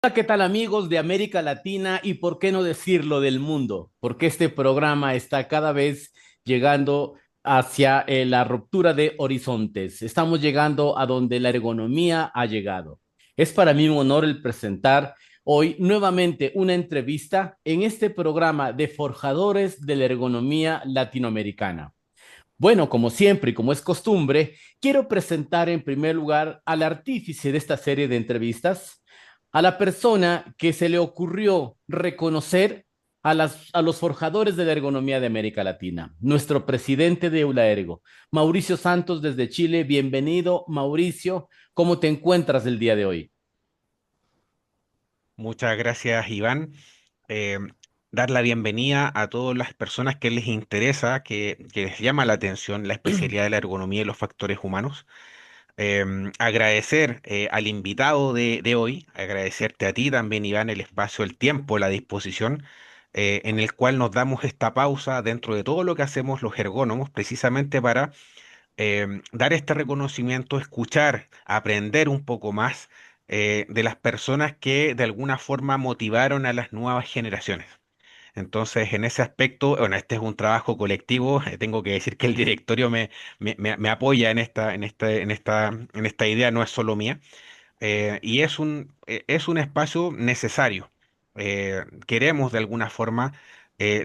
Hola, ¿qué tal amigos de América Latina y por qué no decirlo del mundo? Porque este programa está cada vez llegando hacia la ruptura de horizontes. Estamos llegando a donde la ergonomía ha llegado. Es para mí un honor el presentar hoy nuevamente una entrevista en este programa de forjadores de la ergonomía latinoamericana. Bueno, como siempre y como es costumbre, quiero presentar en primer lugar al artífice de esta serie de entrevistas, a la persona que se le ocurrió reconocer a los forjadores de la ergonomía de América Latina, nuestro presidente de Eulaergo, Mauricio Santos desde Chile. Bienvenido, Mauricio. ¿Cómo te encuentras el día de hoy? Muchas gracias, Iván. Eh, Dar la bienvenida a todas las personas que les interesa, que les llama la atención la especialidad de la ergonomía y los factores humanos. Agradecer al invitado de hoy, agradecerte a ti también, Iván, el espacio, el tiempo, la disposición en el cual nos damos esta pausa dentro de todo lo que hacemos los ergónomos, precisamente para dar este reconocimiento, escuchar, aprender un poco más de las personas que de alguna forma motivaron a las nuevas generaciones. Entonces, en ese aspecto, bueno, este es un trabajo colectivo. Tengo que decir que el directorio me apoya en esta idea, no es solo mía. Y es un espacio necesario. Queremos de alguna forma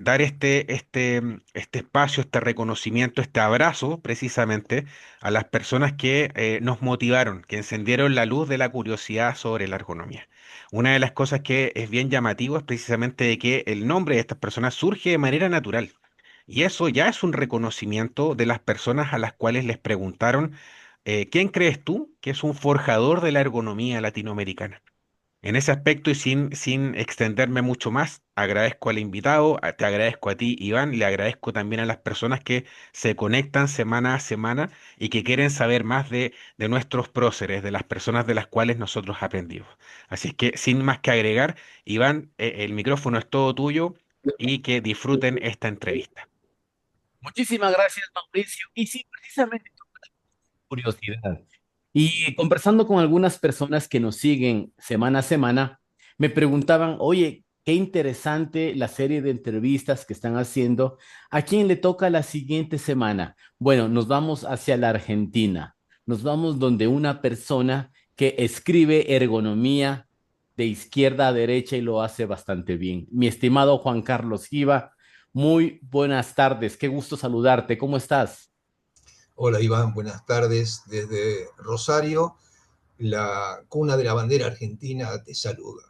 dar este espacio, este reconocimiento, este abrazo precisamente a las personas que nos motivaron, que encendieron la luz de la curiosidad sobre la ergonomía. Una de las cosas que es bien llamativo es precisamente de que el nombre de estas personas surge de manera natural. Y eso ya es un reconocimiento de las personas a las cuales les preguntaron, ¿quién crees tú que es un forjador de la ergonomía latinoamericana? En ese aspecto y sin extenderme mucho más, agradezco al invitado, te agradezco a ti, Iván, le agradezco también a las personas que se conectan semana a semana y que quieren saber más de nuestros próceres, de las personas de las cuales nosotros aprendimos. Así es que, sin más que agregar, Iván, el micrófono es todo tuyo y que disfruten esta entrevista. Muchísimas gracias, Mauricio. Y sí, precisamente curiosidad. Y conversando con algunas personas que nos siguen semana a semana, me preguntaban, oye, qué interesante la serie de entrevistas que están haciendo. ¿A quién le toca la siguiente semana? Bueno, nos vamos hacia la Argentina. Nos vamos donde una persona que escribe ergonomía de izquierda a derecha y lo hace bastante bien. Mi estimado Juan Carlos Giva, muy buenas tardes. Qué gusto saludarte. ¿Cómo estás? Hola Iván, buenas tardes. Desde Rosario, la cuna de la bandera argentina te saluda.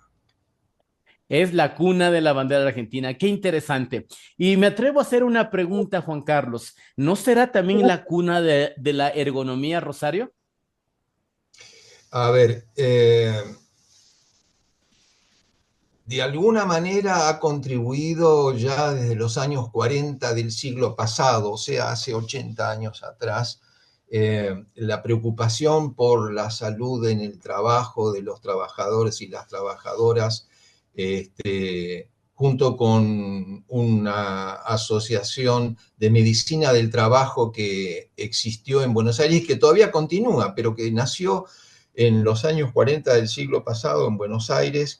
Es la cuna de la bandera argentina. Qué interesante. Y me atrevo a hacer una pregunta, Juan Carlos. ¿No será también la cuna de la ergonomía, Rosario? A ver, de alguna manera ha contribuido ya desde los años 40 del siglo pasado, o sea, hace 80 años atrás, la preocupación por la salud en el trabajo de los trabajadores y las trabajadoras, junto con una asociación de medicina del trabajo que existió en Buenos Aires, que todavía continúa, pero que nació en los años 40 del siglo pasado en Buenos Aires,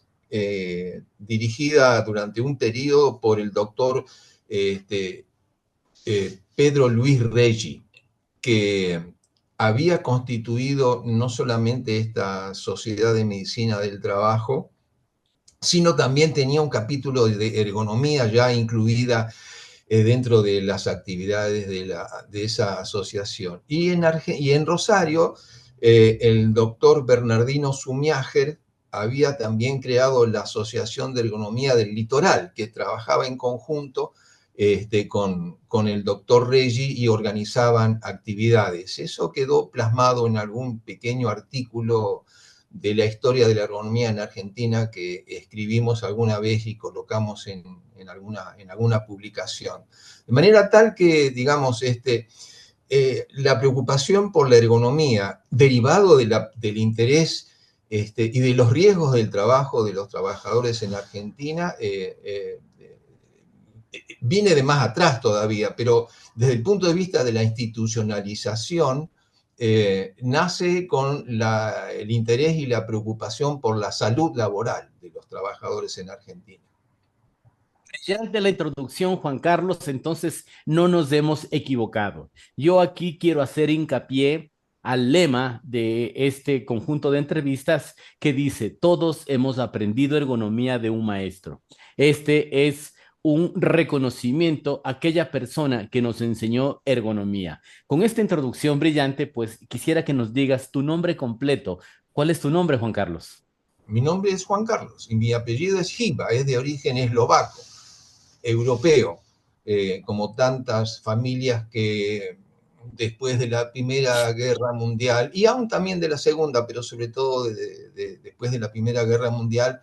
dirigida durante un periodo por el doctor este, Pedro Luis Reggi, que había constituido no solamente esta Sociedad de Medicina del Trabajo, sino también tenía un capítulo de ergonomía ya incluida dentro de las actividades de esa asociación. Y en Rosario, el doctor Bernardino Zumiager había también creado la Asociación de Ergonomía del Litoral, que trabajaba en conjunto con el doctor Reggi y organizaban actividades. Eso quedó plasmado en algún pequeño artículo de la historia de la ergonomía en Argentina que escribimos alguna vez y colocamos en alguna publicación. De manera tal que, digamos, la preocupación por la ergonomía, derivado del interés y de los riesgos del trabajo de los trabajadores en Argentina, viene de más atrás todavía, pero desde el punto de vista de la institucionalización, nace con el interés y la preocupación por la salud laboral de los trabajadores en Argentina. Ya de la introducción, Juan Carlos, entonces no nos hemos equivocado. Yo aquí quiero hacer hincapié al lema de este conjunto de entrevistas que dice, todos hemos aprendido ergonomía de un maestro. Este es un reconocimiento a aquella persona que nos enseñó ergonomía. Con esta introducción brillante, pues quisiera que nos digas tu nombre completo. ¿Cuál es tu nombre, Juan Carlos? Mi nombre es Juan Carlos y mi apellido es Hiba, es de origen eslovaco, europeo, como tantas familias que después de la Primera Guerra Mundial, y aún también de la Segunda, pero sobre todo después de la Primera Guerra Mundial,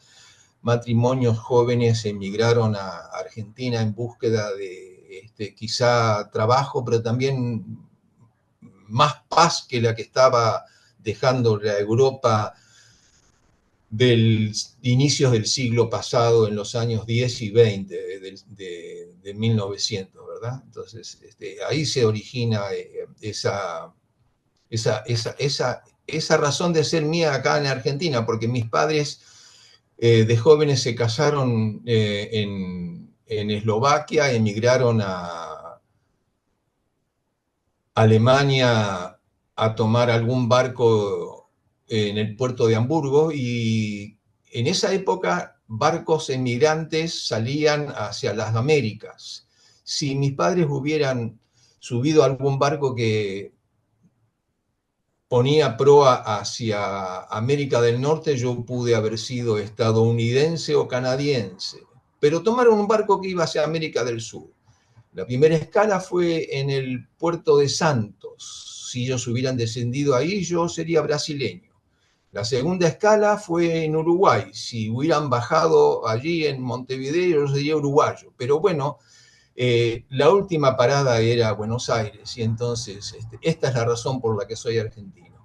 matrimonios jóvenes emigraron a Argentina en búsqueda de quizá trabajo, pero también más paz que la que estaba dejando la Europa inicios del siglo pasado, en los años 10 y 20 de 1900, ¿verdad? Entonces, ahí se origina esa razón de ser mía acá en Argentina, porque mis padres de jóvenes se casaron en Eslovaquia, emigraron a Alemania a tomar algún barco en el puerto de Hamburgo, y en esa época barcos emigrantes salían hacia las Américas. Si mis padres hubieran subido a algún barco que ponía proa hacia América del Norte, yo pude haber sido estadounidense o canadiense, pero tomaron un barco que iba hacia América del Sur. La primera escala fue en el puerto de Santos. Si ellos hubieran descendido ahí, yo sería brasileño. La segunda escala fue en Uruguay. Si hubieran bajado allí en Montevideo, yo sería uruguayo. Pero bueno, la última parada era Buenos Aires, y entonces esta es la razón por la que soy argentino.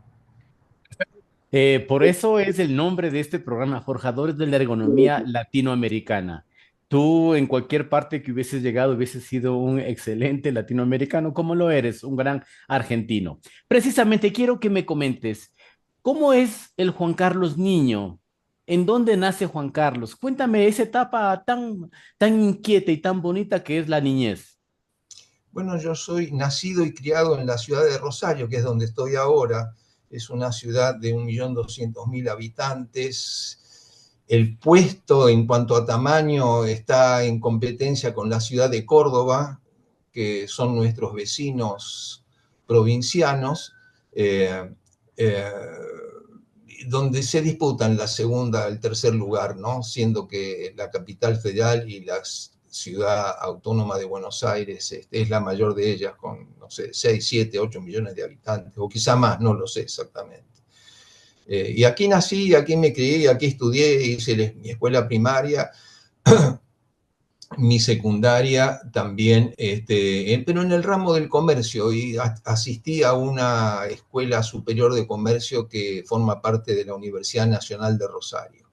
Por eso es el nombre de este programa, Forjadores de la Ergonomía Latinoamericana. Tú en cualquier parte que hubieses llegado hubieses sido un excelente latinoamericano, como lo eres, un gran argentino. Precisamente quiero que me comentes, ¿cómo es el Juan Carlos niño? ¿En dónde nace Juan Carlos? Cuéntame esa etapa tan inquieta y tan bonita que es la niñez. Bueno, yo soy nacido y criado en la ciudad de Rosario, que es donde estoy ahora. Es una ciudad de 1.200.000 habitantes. El puesto en cuanto a tamaño está en competencia con la ciudad de Córdoba, que son nuestros vecinos provincianos, eh, eh, donde se disputan la segunda, el tercer lugar, ¿no? Siendo que la capital federal y la ciudad autónoma de Buenos Aires es la mayor de ellas, con, no sé, 6, 7, 8 millones de habitantes, o quizá más, no lo sé exactamente. Y aquí nací, aquí me crié, aquí estudié, hice mi escuela primaria, mi secundaria también, pero en el ramo del comercio, y asistí a una escuela superior de comercio que forma parte de la Universidad Nacional de Rosario.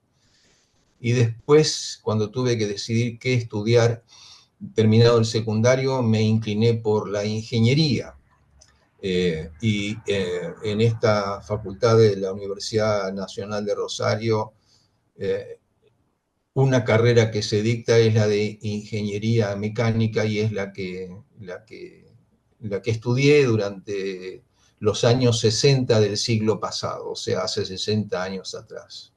Y después, cuando tuve que decidir qué estudiar, terminado el secundario, me incliné por la ingeniería. En esta facultad de la Universidad Nacional de Rosario, una carrera que se dicta es la de ingeniería mecánica, y es la que estudié durante los años 60 del siglo pasado, o sea, hace 60 años atrás.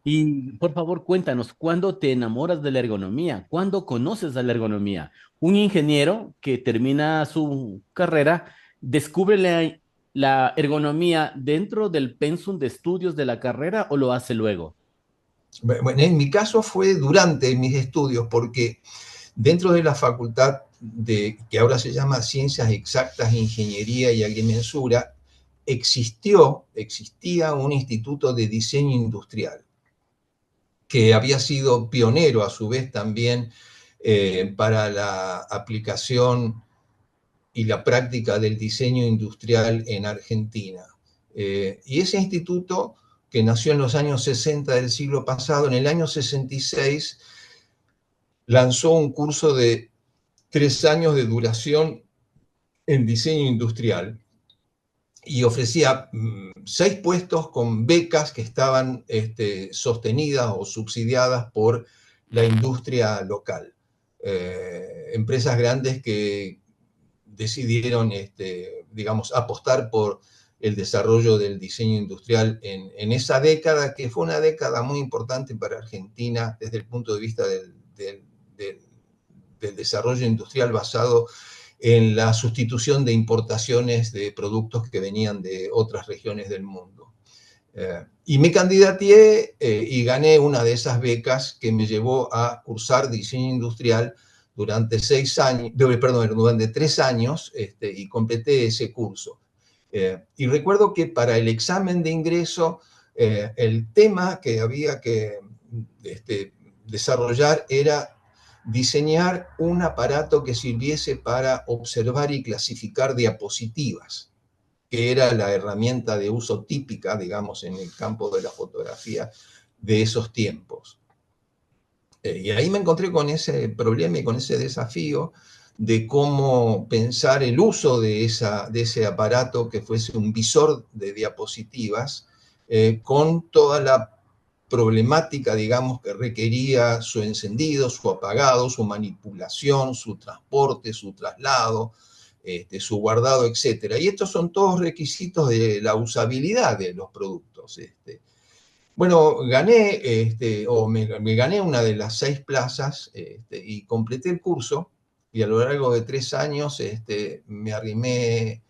Y por favor, cuéntanos, ¿cuándo te enamoras de la ergonomía? ¿Cuándo conoces a la ergonomía? Un ingeniero que termina su carrera descubre la ergonomía dentro del pensum de estudios de la carrera o lo hace luego. Bueno, en mi caso fue durante mis estudios, porque dentro de la facultad que ahora se llama Ciencias Exactas, Ingeniería y Agrimensura, existía un instituto de diseño industrial que había sido pionero a su vez también para la aplicación y la práctica del diseño industrial en Argentina. Y ese instituto, que nació en los años 60 del siglo pasado, en el año 66 lanzó un curso de 3 años de duración en diseño industrial, y ofrecía 6 puestos con becas que estaban sostenidas o subsidiadas por la industria local. Empresas grandes que decidieron, digamos, apostar por el desarrollo del diseño industrial en esa década, que fue una década muy importante para Argentina desde el punto de vista del desarrollo industrial basado en la sustitución de importaciones de productos que venían de otras regiones del mundo. Y me candidateé y gané una de esas becas que me llevó a cursar diseño industrial durante 6 años, perdón, durante 3 años, y completé ese curso. Y recuerdo que para el examen de ingreso, el tema que había que desarrollar era diseñar un aparato que sirviese para observar y clasificar diapositivas, que era la herramienta de uso típica, digamos, en el campo de la fotografía de esos tiempos. Y ahí me encontré con ese problema y con ese desafío de cómo pensar el uso de ese aparato que fuese un visor de diapositivas, con toda la problemática, digamos, que requería su encendido, su apagado, su manipulación, su transporte, su traslado, su guardado, etc. Y estos son todos requisitos de la usabilidad de los productos. Bueno, gané, me gané una de las 6 plazas, y completé el curso, y a lo largo de 3 años me arrimé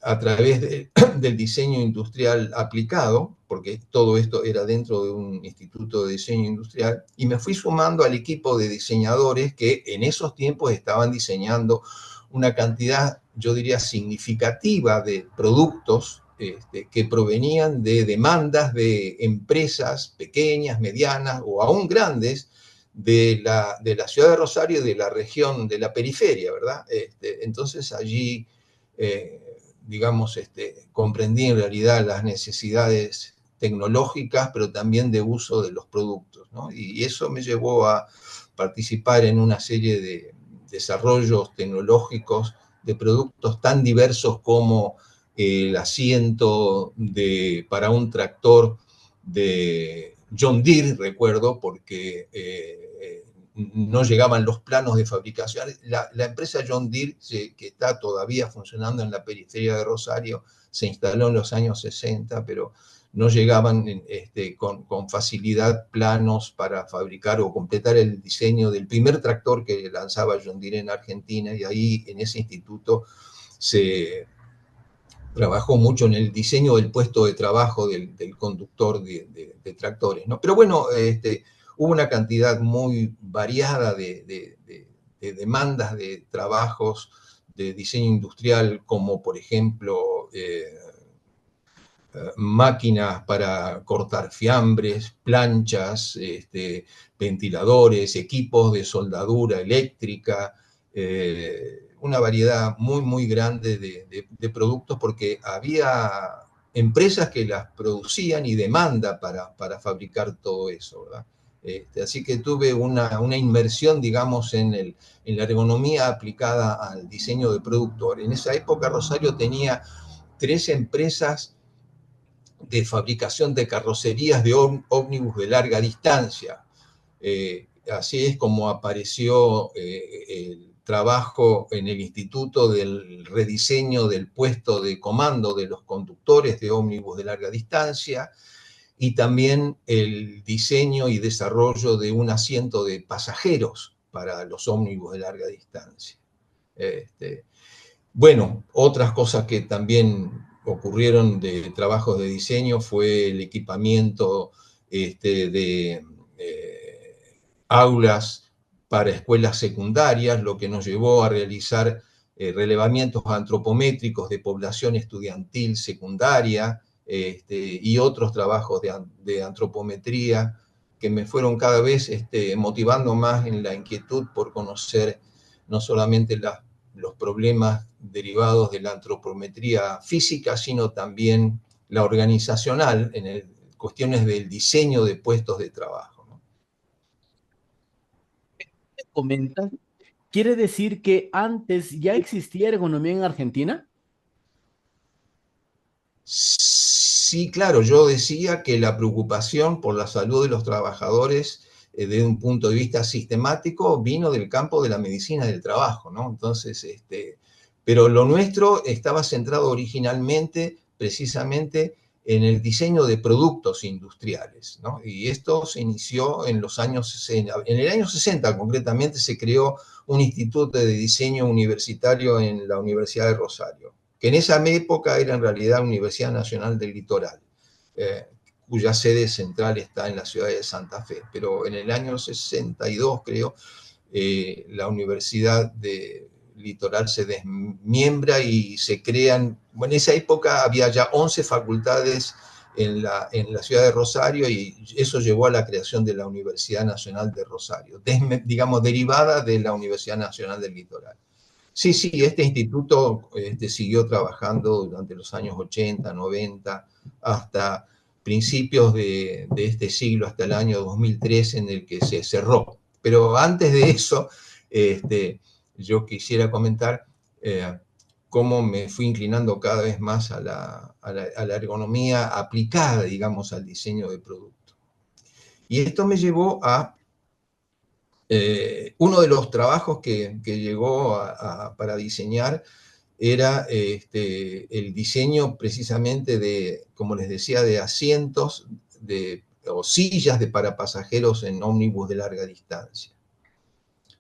a través del diseño industrial aplicado, porque todo esto era dentro de un instituto de diseño industrial, y me fui sumando al equipo de diseñadores que en esos tiempos estaban diseñando una cantidad, yo diría, significativa de productos que provenían de demandas de empresas pequeñas, medianas o aún grandes de la ciudad de Rosario y de la región, de la periferia, ¿verdad? Entonces allí, digamos, comprendí en realidad las necesidades tecnológicas, pero también de uso de los productos, ¿no? Y eso me llevó a participar en una serie de desarrollos tecnológicos de productos tan diversos como el asiento para un tractor de John Deere, recuerdo, porque no llegaban los planos de fabricación. La empresa John Deere, que está todavía funcionando en la periferia de Rosario, se instaló en los años 60, pero no llegaban con facilidad planos para fabricar o completar el diseño del primer tractor que lanzaba John Deere en Argentina, y ahí en ese instituto se trabajó mucho en el diseño del puesto de trabajo del conductor de tractores, ¿no? Pero bueno, hubo una cantidad muy variada de demandas de trabajos de diseño industrial, como por ejemplo máquinas para cortar fiambres, planchas, ventiladores, equipos de soldadura eléctrica, una variedad muy, muy grande de productos, porque había empresas que las producían y demanda para fabricar todo eso, ¿verdad? Así que tuve una inmersión, digamos, en la ergonomía aplicada al diseño de productor. En esa época Rosario tenía 3 empresas de fabricación de carrocerías de ómnibus de larga distancia. Así es como apareció el trabajo en el instituto del rediseño del puesto de comando de los conductores de ómnibus de larga distancia, y también el diseño y desarrollo de un asiento de pasajeros para los ómnibus de larga distancia. Bueno, otras cosas que también ocurrieron de trabajos de diseño fue el equipamiento de aulas para escuelas secundarias, lo que nos llevó a realizar relevamientos antropométricos de población estudiantil secundaria, y otros trabajos de antropometría que me fueron cada vez motivando más en la inquietud por conocer no solamente los problemas derivados de la antropometría física, sino también la organizacional en cuestiones del diseño de puestos de trabajo, ¿no? ¿Comentas? ¿Quiere decir que antes ya existía ergonomía en Argentina? Sí, claro, yo decía que la preocupación por la salud de los trabajadores desde un punto de vista sistemático vino del campo de la medicina del trabajo, ¿no? Entonces, pero lo nuestro estaba centrado originalmente precisamente en el diseño de productos industriales, ¿no? Y esto se inició en los años 60. En el año 60 concretamente se creó un instituto de diseño universitario en la Universidad de Rosario, que en esa época era en realidad Universidad Nacional del Litoral, cuya sede central está en la ciudad de Santa Fe. Pero en el año 62, creo, la Universidad de Litoral se desmiembra y se crean, bueno, en esa época había ya 11 facultades en la ciudad de Rosario, y eso llevó a la creación de la Universidad Nacional de Rosario, digamos, derivada de la Universidad Nacional del Litoral. Sí, sí, este instituto siguió trabajando durante los años 80, 90, hasta principios de este siglo, hasta el año 2003, en el que se cerró. Pero antes de eso, yo quisiera comentar cómo me fui inclinando cada vez más a la ergonomía aplicada, digamos, al diseño de producto. Y esto me llevó a uno de los trabajos que llegó para diseñar era el diseño precisamente de, como les decía, de asientos o sillas para pasajeros en ómnibus de larga distancia.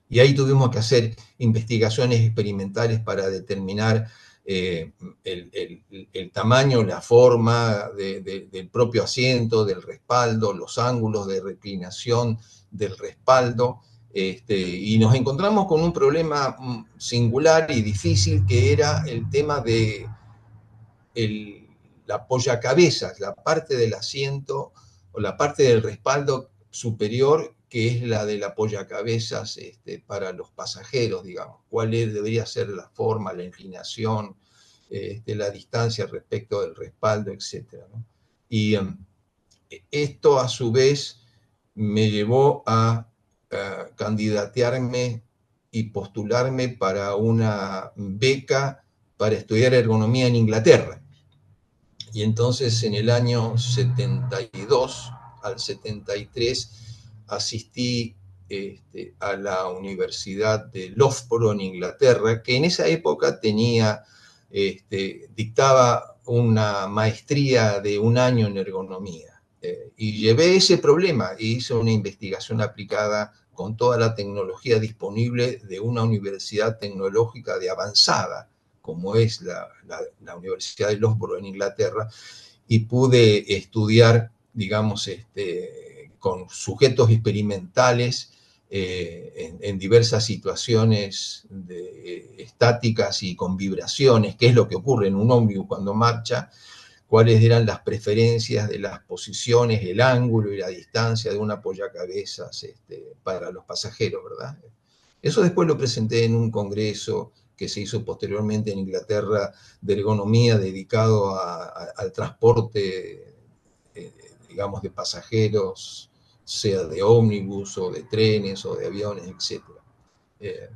Y ahí tuvimos que hacer investigaciones experimentales para determinar el tamaño, la forma del propio asiento, del respaldo, los ángulos de reclinación del respaldo. Y nos encontramos con un problema singular y difícil, que era el tema de la apoyacabezas, la parte del asiento o la parte del respaldo superior, que es la del apoyacabezas para los pasajeros, digamos. ¿Cuál debería ser la forma, la inclinación, la distancia respecto del respaldo, etcétera, ¿no? Y esto, a su vez, me llevó a candidatearme y postularme para una beca para estudiar ergonomía en Inglaterra. Y entonces, en el año 72 al 73, asistí a la Universidad de Loughborough en Inglaterra, que en esa época dictaba una maestría de un año en ergonomía. Y llevé ese problema e hice una investigación aplicada con toda la tecnología disponible de una universidad tecnológica de avanzada, como es la Universidad de Loughborough en Inglaterra, y pude estudiar, digamos, con sujetos experimentales en diversas situaciones estáticas y con vibraciones, qué es lo que ocurre en un ómnibus cuando marcha, cuáles eran las preferencias de las posiciones, el ángulo y la distancia de un apoyacabezas para los pasajeros, ¿verdad? Eso después lo presenté en un congreso que se hizo posteriormente en Inglaterra de ergonomía, dedicado al transporte, digamos, de pasajeros, sea de ómnibus o de trenes o de aviones, etc. Eh,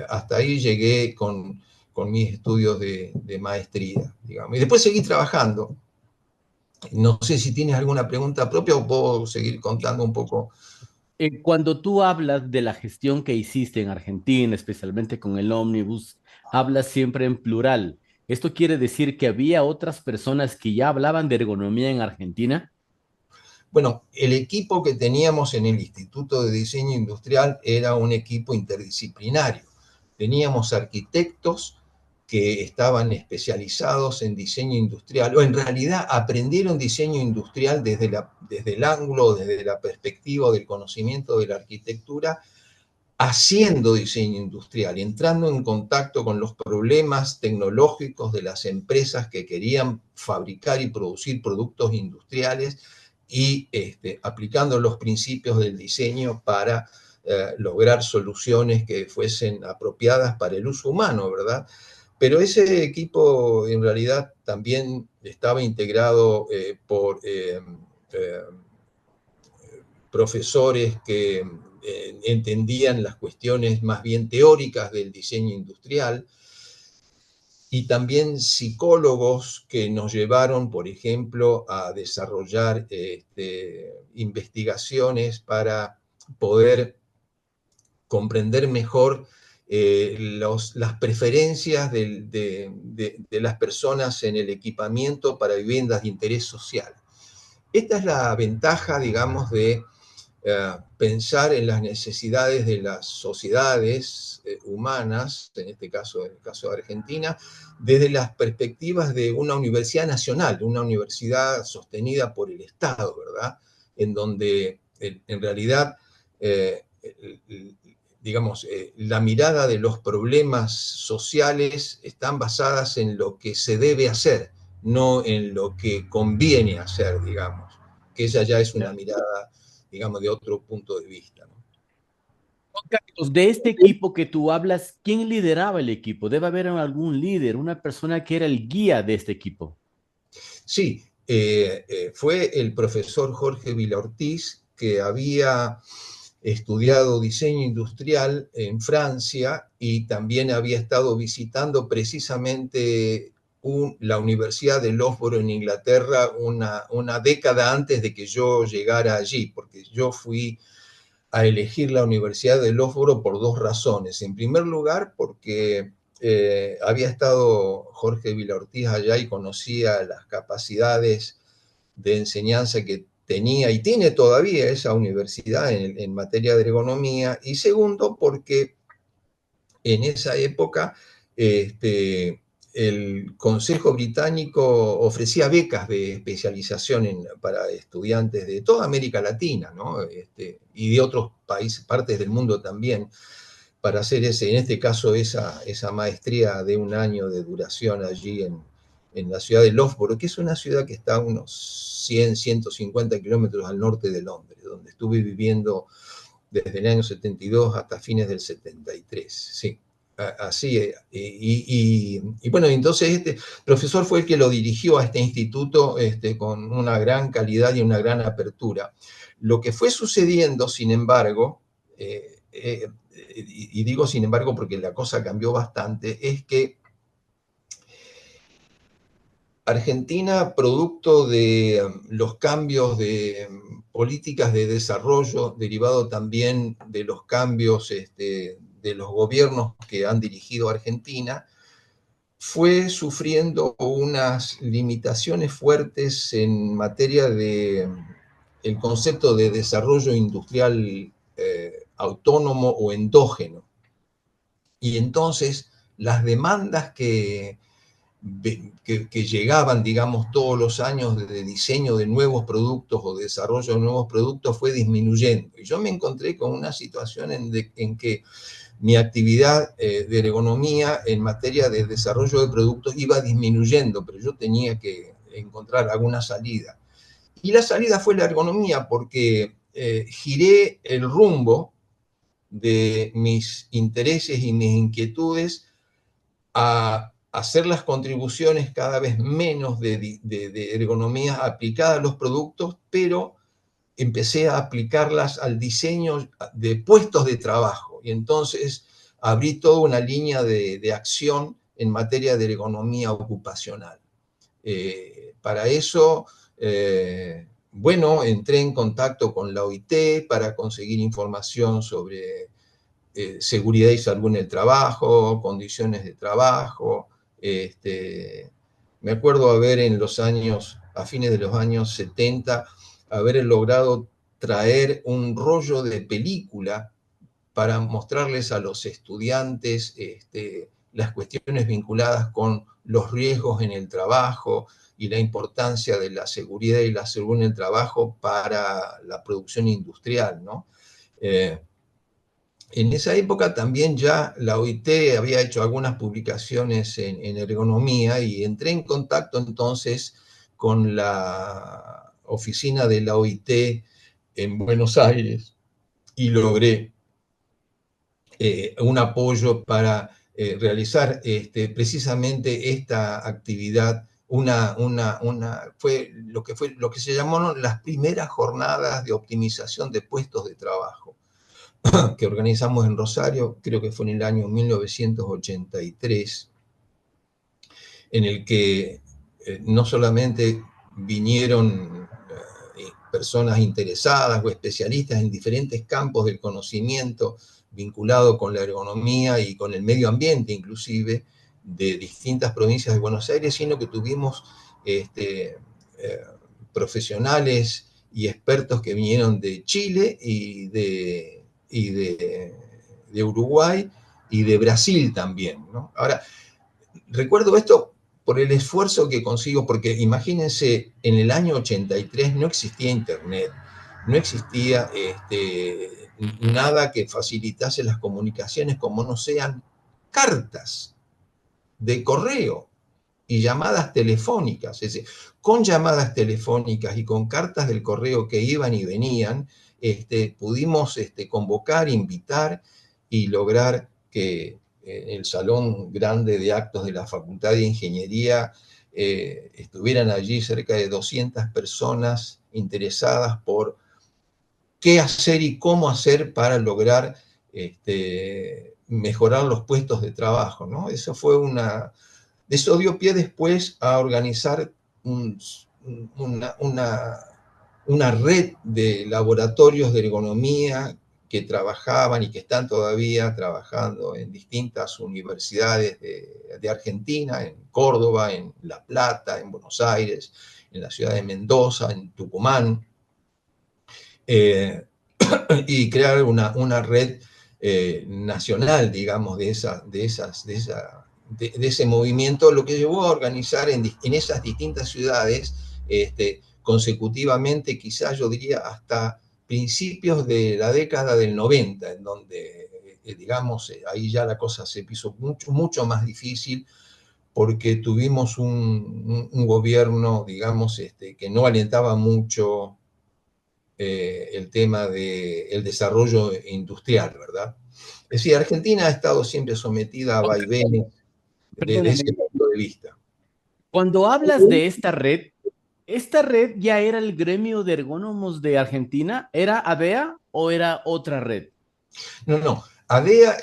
Hasta ahí llegué con mis estudios de maestría, digamos. Y después seguí trabajando. No sé si tienes alguna pregunta propia o puedo seguir contando un poco. Cuando tú hablas de la gestión que hiciste en Argentina, especialmente con el ómnibus, hablas siempre en plural. ¿Esto quiere decir que había otras personas que ya hablaban de ergonomía en Argentina? Bueno, el equipo que teníamos en el Instituto de Diseño Industrial era un equipo interdisciplinario. Teníamos arquitectos que estaban especializados en diseño industrial, o en realidad aprendieron diseño industrial desde el ángulo, desde la perspectiva del conocimiento de la arquitectura, haciendo diseño industrial, entrando en contacto con los problemas tecnológicos de las empresas que querían fabricar y producir productos industriales, y aplicando los principios del diseño para lograr soluciones que fuesen apropiadas para el uso humano, ¿verdad? Pero ese equipo en realidad también estaba integrado por profesores que entendían las cuestiones más bien teóricas del diseño industrial, y también psicólogos que nos llevaron, por ejemplo, a desarrollar investigaciones para poder comprender mejor las preferencias de las personas en el equipamiento para viviendas de interés social. Esta es la ventaja, digamos, de pensar en las necesidades de las sociedades humanas, en este caso, en el caso de Argentina, desde las perspectivas de una universidad nacional, una universidad sostenida por el Estado, ¿verdad? En donde en realidad, digamos, la mirada de los problemas sociales están basadas en lo que se debe hacer, no en lo que conviene hacer, digamos, que esa ya es una mirada, digamos, de otro punto de vista, ¿no? Carlos, de este equipo que tú hablas, ¿quién lideraba el equipo? Debe haber algún líder, una persona que era el guía de este equipo. Sí, fue el profesor Jorge Villaortiz, que había estudiado diseño industrial en Francia y también había estado visitando precisamente la Universidad de Loughborough en Inglaterra una década antes de que yo llegara allí, porque yo fui a elegir la Universidad de Loughborough por dos razones. En primer lugar, porque había estado Jorge Villaortiz allá y conocía las capacidades de enseñanza que tenía y tiene todavía esa universidad en materia de ergonomía. Y segundo, porque en esa época el Consejo Británico ofrecía becas de especialización para estudiantes de toda América Latina, ¿no? Y de otros países, partes del mundo también, para hacer en este caso, esa maestría de un año de duración allí en la ciudad de Loughborough, que es una ciudad que está a unos 100, 150 kilómetros al norte de Londres, donde estuve viviendo desde el año 72 hasta fines del 73, sí. Así, y bueno, entonces este profesor fue el que lo dirigió a este instituto con una gran calidad y una gran apertura. Lo que fue sucediendo, sin embargo, y digo sin embargo porque la cosa cambió bastante, es que Argentina, producto de los cambios de políticas de desarrollo, derivado también de los cambios de los gobiernos que han dirigido a Argentina, fue sufriendo unas limitaciones fuertes en materia de el concepto de desarrollo industrial autónomo o endógeno. Y entonces las demandas que llegaban, digamos, todos los años de diseño de nuevos productos o de desarrollo de nuevos productos fue disminuyendo. Y yo me encontré con una situación en que mi actividad de ergonomía en materia de desarrollo de productos iba disminuyendo, pero yo tenía que encontrar alguna salida. Y la salida fue la ergonomía, porque giré el rumbo de mis intereses y mis inquietudes a hacer las contribuciones cada vez menos de ergonomía aplicada a los productos, pero empecé a aplicarlas al diseño de puestos de trabajo. Y entonces abrí toda una línea de acción en materia de ergonomía ocupacional. Para eso, bueno, entré en contacto con la OIT para conseguir información sobre seguridad y salud en el trabajo, condiciones de trabajo. Me acuerdo haber a fines de los años 70, haber logrado traer un rollo de película para mostrarles a los estudiantes las cuestiones vinculadas con los riesgos en el trabajo y la importancia de la seguridad y la salud en el trabajo para la producción industrial, ¿no? En esa época también ya la OIT había hecho algunas publicaciones en ergonomía y entré en contacto entonces con la oficina de la OIT en Buenos Aires y logré un apoyo para realizar precisamente esta actividad. Fue lo que se llamaron las primeras jornadas de optimización de puestos de trabajo que organizamos en Rosario, creo que fue en el año 1983. en el que no solamente vinieron personas interesadas o especialistas en diferentes campos del conocimiento vinculado con la ergonomía y con el medio ambiente inclusive, de distintas provincias de Buenos Aires, sino que tuvimos profesionales y expertos que vinieron de Chile de Uruguay y de Brasil también, ¿no? Ahora, recuerdo esto por el esfuerzo que consigo, porque imagínense, en el año 83 no existía internet, no existía nada que facilitase las comunicaciones como no sean cartas de correo y llamadas telefónicas. Es decir, con llamadas telefónicas y con cartas del correo que iban y venían, pudimos convocar, invitar y lograr que el Salón Grande de Actos de la Facultad de Ingeniería estuvieran allí cerca de 200 personas interesadas por qué hacer y cómo hacer para lograr mejorar los puestos de trabajo, ¿no? Eso dio pie después a organizar una red de laboratorios de ergonomía que trabajaban y que están todavía trabajando en distintas universidades de Argentina, en Córdoba, en La Plata, en Buenos Aires, en la ciudad de Mendoza, en Tucumán, y crear una red nacional, digamos, de ese movimiento, lo que llevó a organizar en esas distintas ciudades consecutivamente, quizás yo diría hasta principios de la década del 90, en donde, digamos, ahí ya la cosa se puso mucho, mucho más difícil, porque tuvimos un gobierno, digamos, que no alentaba mucho el tema del desarrollo industrial, ¿verdad? Es decir, Argentina ha estado siempre sometida a vaivenes desde ese Perdóname, punto de vista. cuando hablas de ¿esta red ya era el gremio de ergónomos de Argentina? ¿Era ADEA o era otra red? No, no. ADEA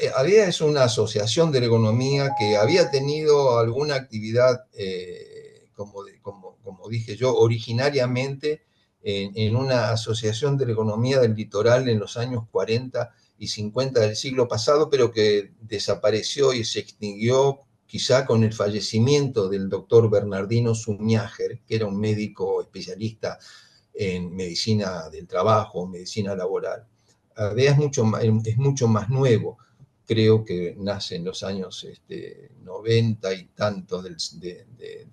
es una asociación de ergonomía que había tenido alguna actividad, como dije yo, originariamente en una asociación de ergonomía del litoral en los años 40 y 50 del siglo pasado, pero que desapareció y se extinguió quizá con el fallecimiento del doctor Bernardino Zumiager, que era un médico especialista en medicina del trabajo, medicina laboral. ADEA es mucho más nuevo, creo que nace en los años 90 y tantos del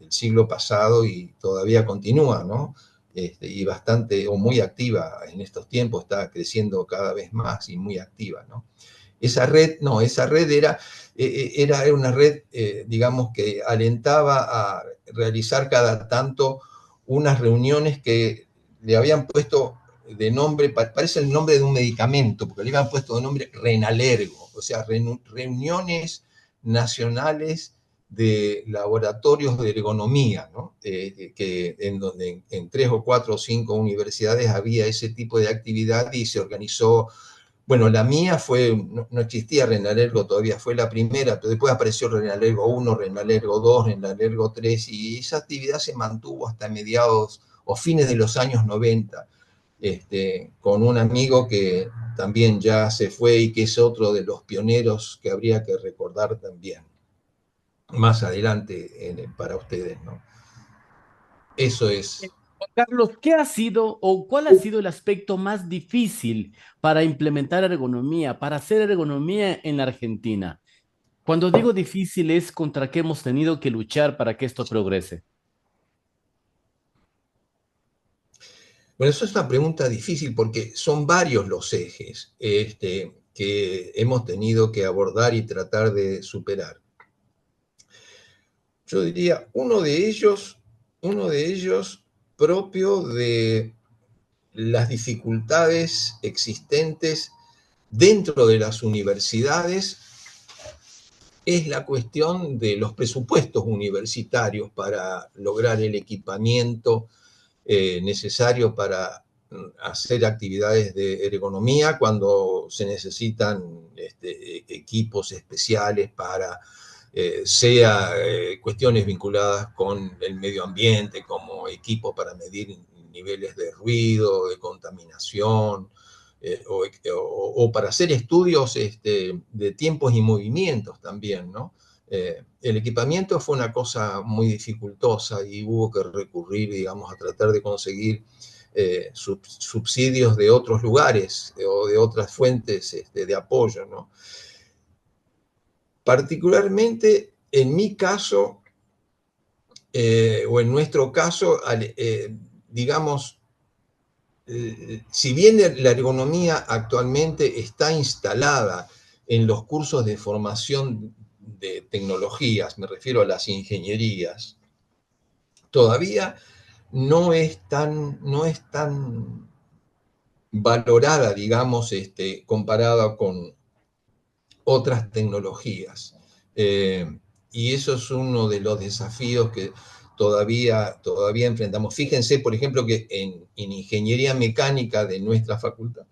siglo pasado y todavía continúa, ¿no? Y bastante o muy activa en estos tiempos, está creciendo cada vez más y muy activa, ¿no? Esa red, no, esa red era una red, digamos, que alentaba a realizar cada tanto unas reuniones que le habían puesto de nombre, parece el nombre de un medicamento, porque le habían puesto de nombre Renalergo, o sea, reuniones nacionales de laboratorios de ergonomía, ¿no? En donde en 3 o 4 o 5 universidades había ese tipo de actividad y se organizó. Bueno, la mía no existía Renalergo todavía, fue la primera, pero después apareció Renalergo 1, Renalergo 2, Renalergo 3, y esa actividad se mantuvo hasta mediados o fines de los años 90, con un amigo que también ya se fue y que es otro de los pioneros que habría que recordar también más adelante para ustedes, ¿no? Eso es. Juan Carlos, ¿qué ha sido o cuál ha sido el aspecto más difícil para implementar ergonomía, para hacer ergonomía en la Argentina? Cuando digo difícil es contra qué hemos tenido que luchar para que esto progrese. Bueno, eso es una pregunta difícil porque son varios los ejes que hemos tenido que abordar y tratar de superar. Yo diría, uno de ellos propio de las dificultades existentes dentro de las universidades es la cuestión de los presupuestos universitarios para lograr el equipamiento necesario para hacer actividades de ergonomía cuando se necesitan equipos especiales para sea cuestiones vinculadas con el medio ambiente, como equipos para medir niveles de ruido, de contaminación, o para hacer estudios de tiempos y movimientos también, ¿no? El equipamiento fue una cosa muy dificultosa y hubo que recurrir, digamos, a tratar de conseguir subsidios de otros lugares o de otras fuentes de apoyo, ¿no? Particularmente en mi caso, o en nuestro caso, digamos, si bien la ergonomía actualmente está instalada en los cursos de formación de tecnologías, me refiero a las ingenierías, todavía no es tan valorada, digamos, comparada con otras tecnologías. Y eso es uno de los desafíos que todavía enfrentamos. Fíjense, por ejemplo, que en ingeniería mecánica de nuestra facultad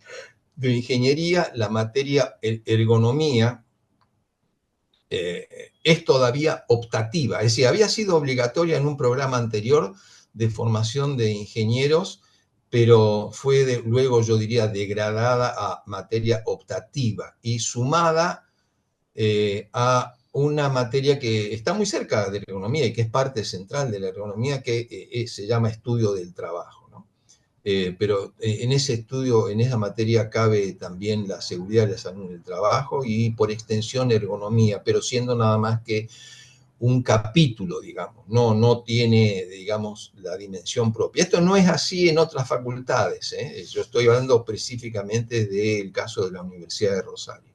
de ingeniería, la materia ergonomía es todavía optativa, es decir, había sido obligatoria en un programa anterior de formación de ingenieros, pero fue luego, yo diría, degradada a materia optativa y sumada a una materia que está muy cerca de la ergonomía y que es parte central de la ergonomía, que se llama estudio del trabajo, ¿no? Pero en ese estudio, en esa materia, cabe también la seguridad y la salud en el trabajo y por extensión ergonomía, pero siendo nada más que un capítulo, digamos, no tiene, digamos, la dimensión propia. Esto no es así en otras facultades, ¿eh? Yo estoy hablando específicamente del caso de la Universidad de Rosario.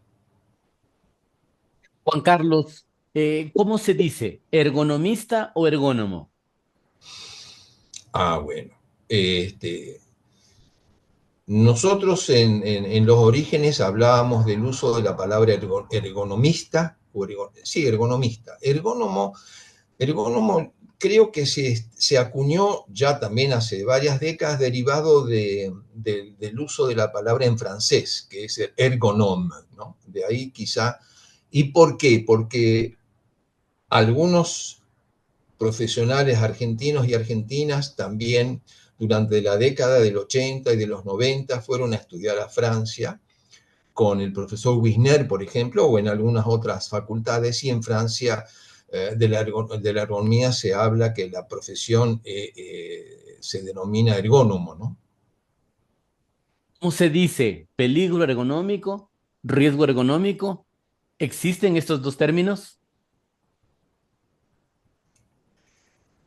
Juan Carlos, ¿cómo se dice? ¿Ergonomista o ergónomo? Bueno. Nosotros en los orígenes hablábamos del uso de la palabra ergonomista, sí, ergonomista. Ergónomo creo que se acuñó ya también hace varias décadas derivado del uso de la palabra en francés, que es ergonome, ¿no? De ahí quizá. ¿Y por qué? Porque algunos profesionales argentinos y argentinas también durante la década del 80 y de los 90 fueron a estudiar a Francia con el profesor Wisner, por ejemplo, o en algunas otras facultades, y en Francia de la ergonomía se habla que la profesión se denomina ergónomo, ¿no? ¿Cómo se dice? ¿Peligro ergonómico? ¿Riesgo ergonómico? ¿Existen estos dos términos?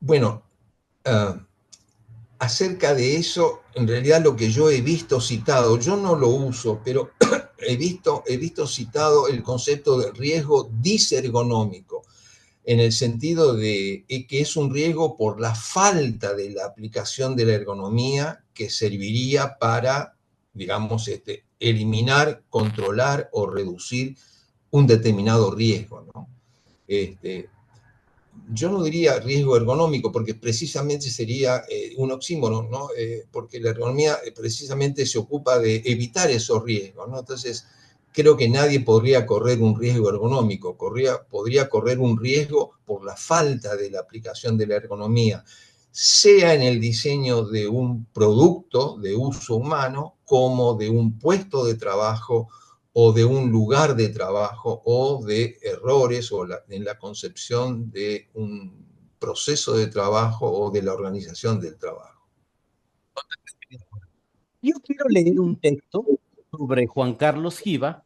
Bueno, uh, acerca de eso, en realidad lo que yo he visto citado, yo no lo uso, pero he visto citado el concepto de riesgo disergonómico, en el sentido de que es un riesgo por la falta de la aplicación de la ergonomía que serviría para, digamos, eliminar, controlar o reducir un determinado riesgo, ¿no? Yo no diría riesgo ergonómico, porque precisamente sería un oxímoron, ¿no? Porque la ergonomía precisamente se ocupa de evitar esos riesgos, ¿no? Entonces, creo que nadie podría correr un riesgo ergonómico, podría correr un riesgo por la falta de la aplicación de la ergonomía, sea en el diseño de un producto de uso humano, como de un puesto de trabajo o de un lugar de trabajo o de errores en la concepción de un proceso de trabajo o de la organización del trabajo. Yo quiero leer un texto sobre Juan Carlos Giva,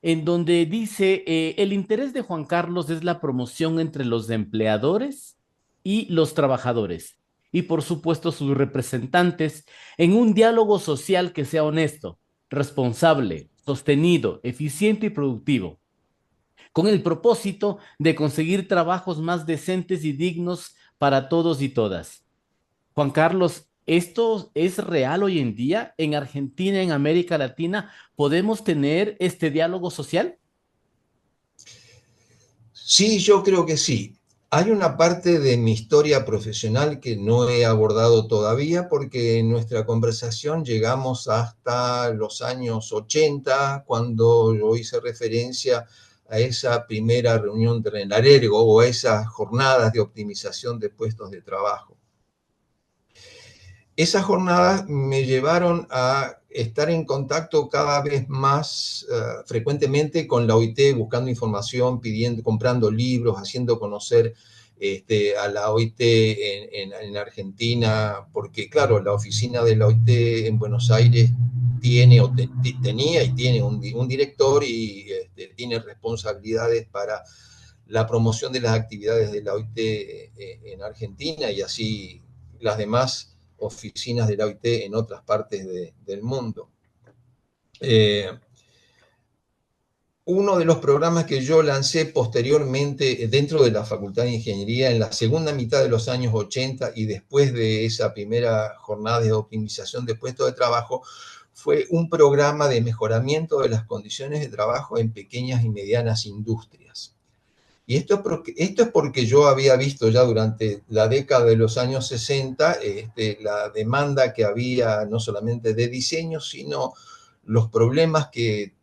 en donde dice, el interés de Juan Carlos es la promoción entre los empleadores y los trabajadores, y por supuesto sus representantes, en un diálogo social que sea honesto, responsable, sostenido, eficiente y productivo, con el propósito de conseguir trabajos más decentes y dignos para todos y todas. Juan Carlos, ¿esto es real hoy en día? ¿En Argentina, en América Latina, podemos tener este diálogo social? Sí, yo creo que sí. Hay una parte de mi historia profesional que no he abordado todavía porque en nuestra conversación llegamos hasta los años 80, cuando yo hice referencia a esa primera reunión de Renalergo o a esas jornadas de optimización de puestos de trabajo. Esas jornadas me llevaron a estar en contacto cada vez más frecuentemente con la OIT, buscando información, comprando libros, haciendo conocer a la OIT en Argentina, porque claro, la oficina de la OIT en Buenos Aires tenía y tiene un director y tiene responsabilidades para la promoción de las actividades de la OIT en Argentina y así las demás oficinas de la OIT en otras partes del mundo. Uno de los programas que yo lancé posteriormente dentro de la Facultad de Ingeniería en la segunda mitad de los años 80 y después de esa primera jornada de optimización de puestos de trabajo fue un programa de mejoramiento de las condiciones de trabajo en pequeñas y medianas industrias. Y esto es porque yo había visto ya durante la década de los años 60 la demanda que había no solamente de diseño, sino los problemas que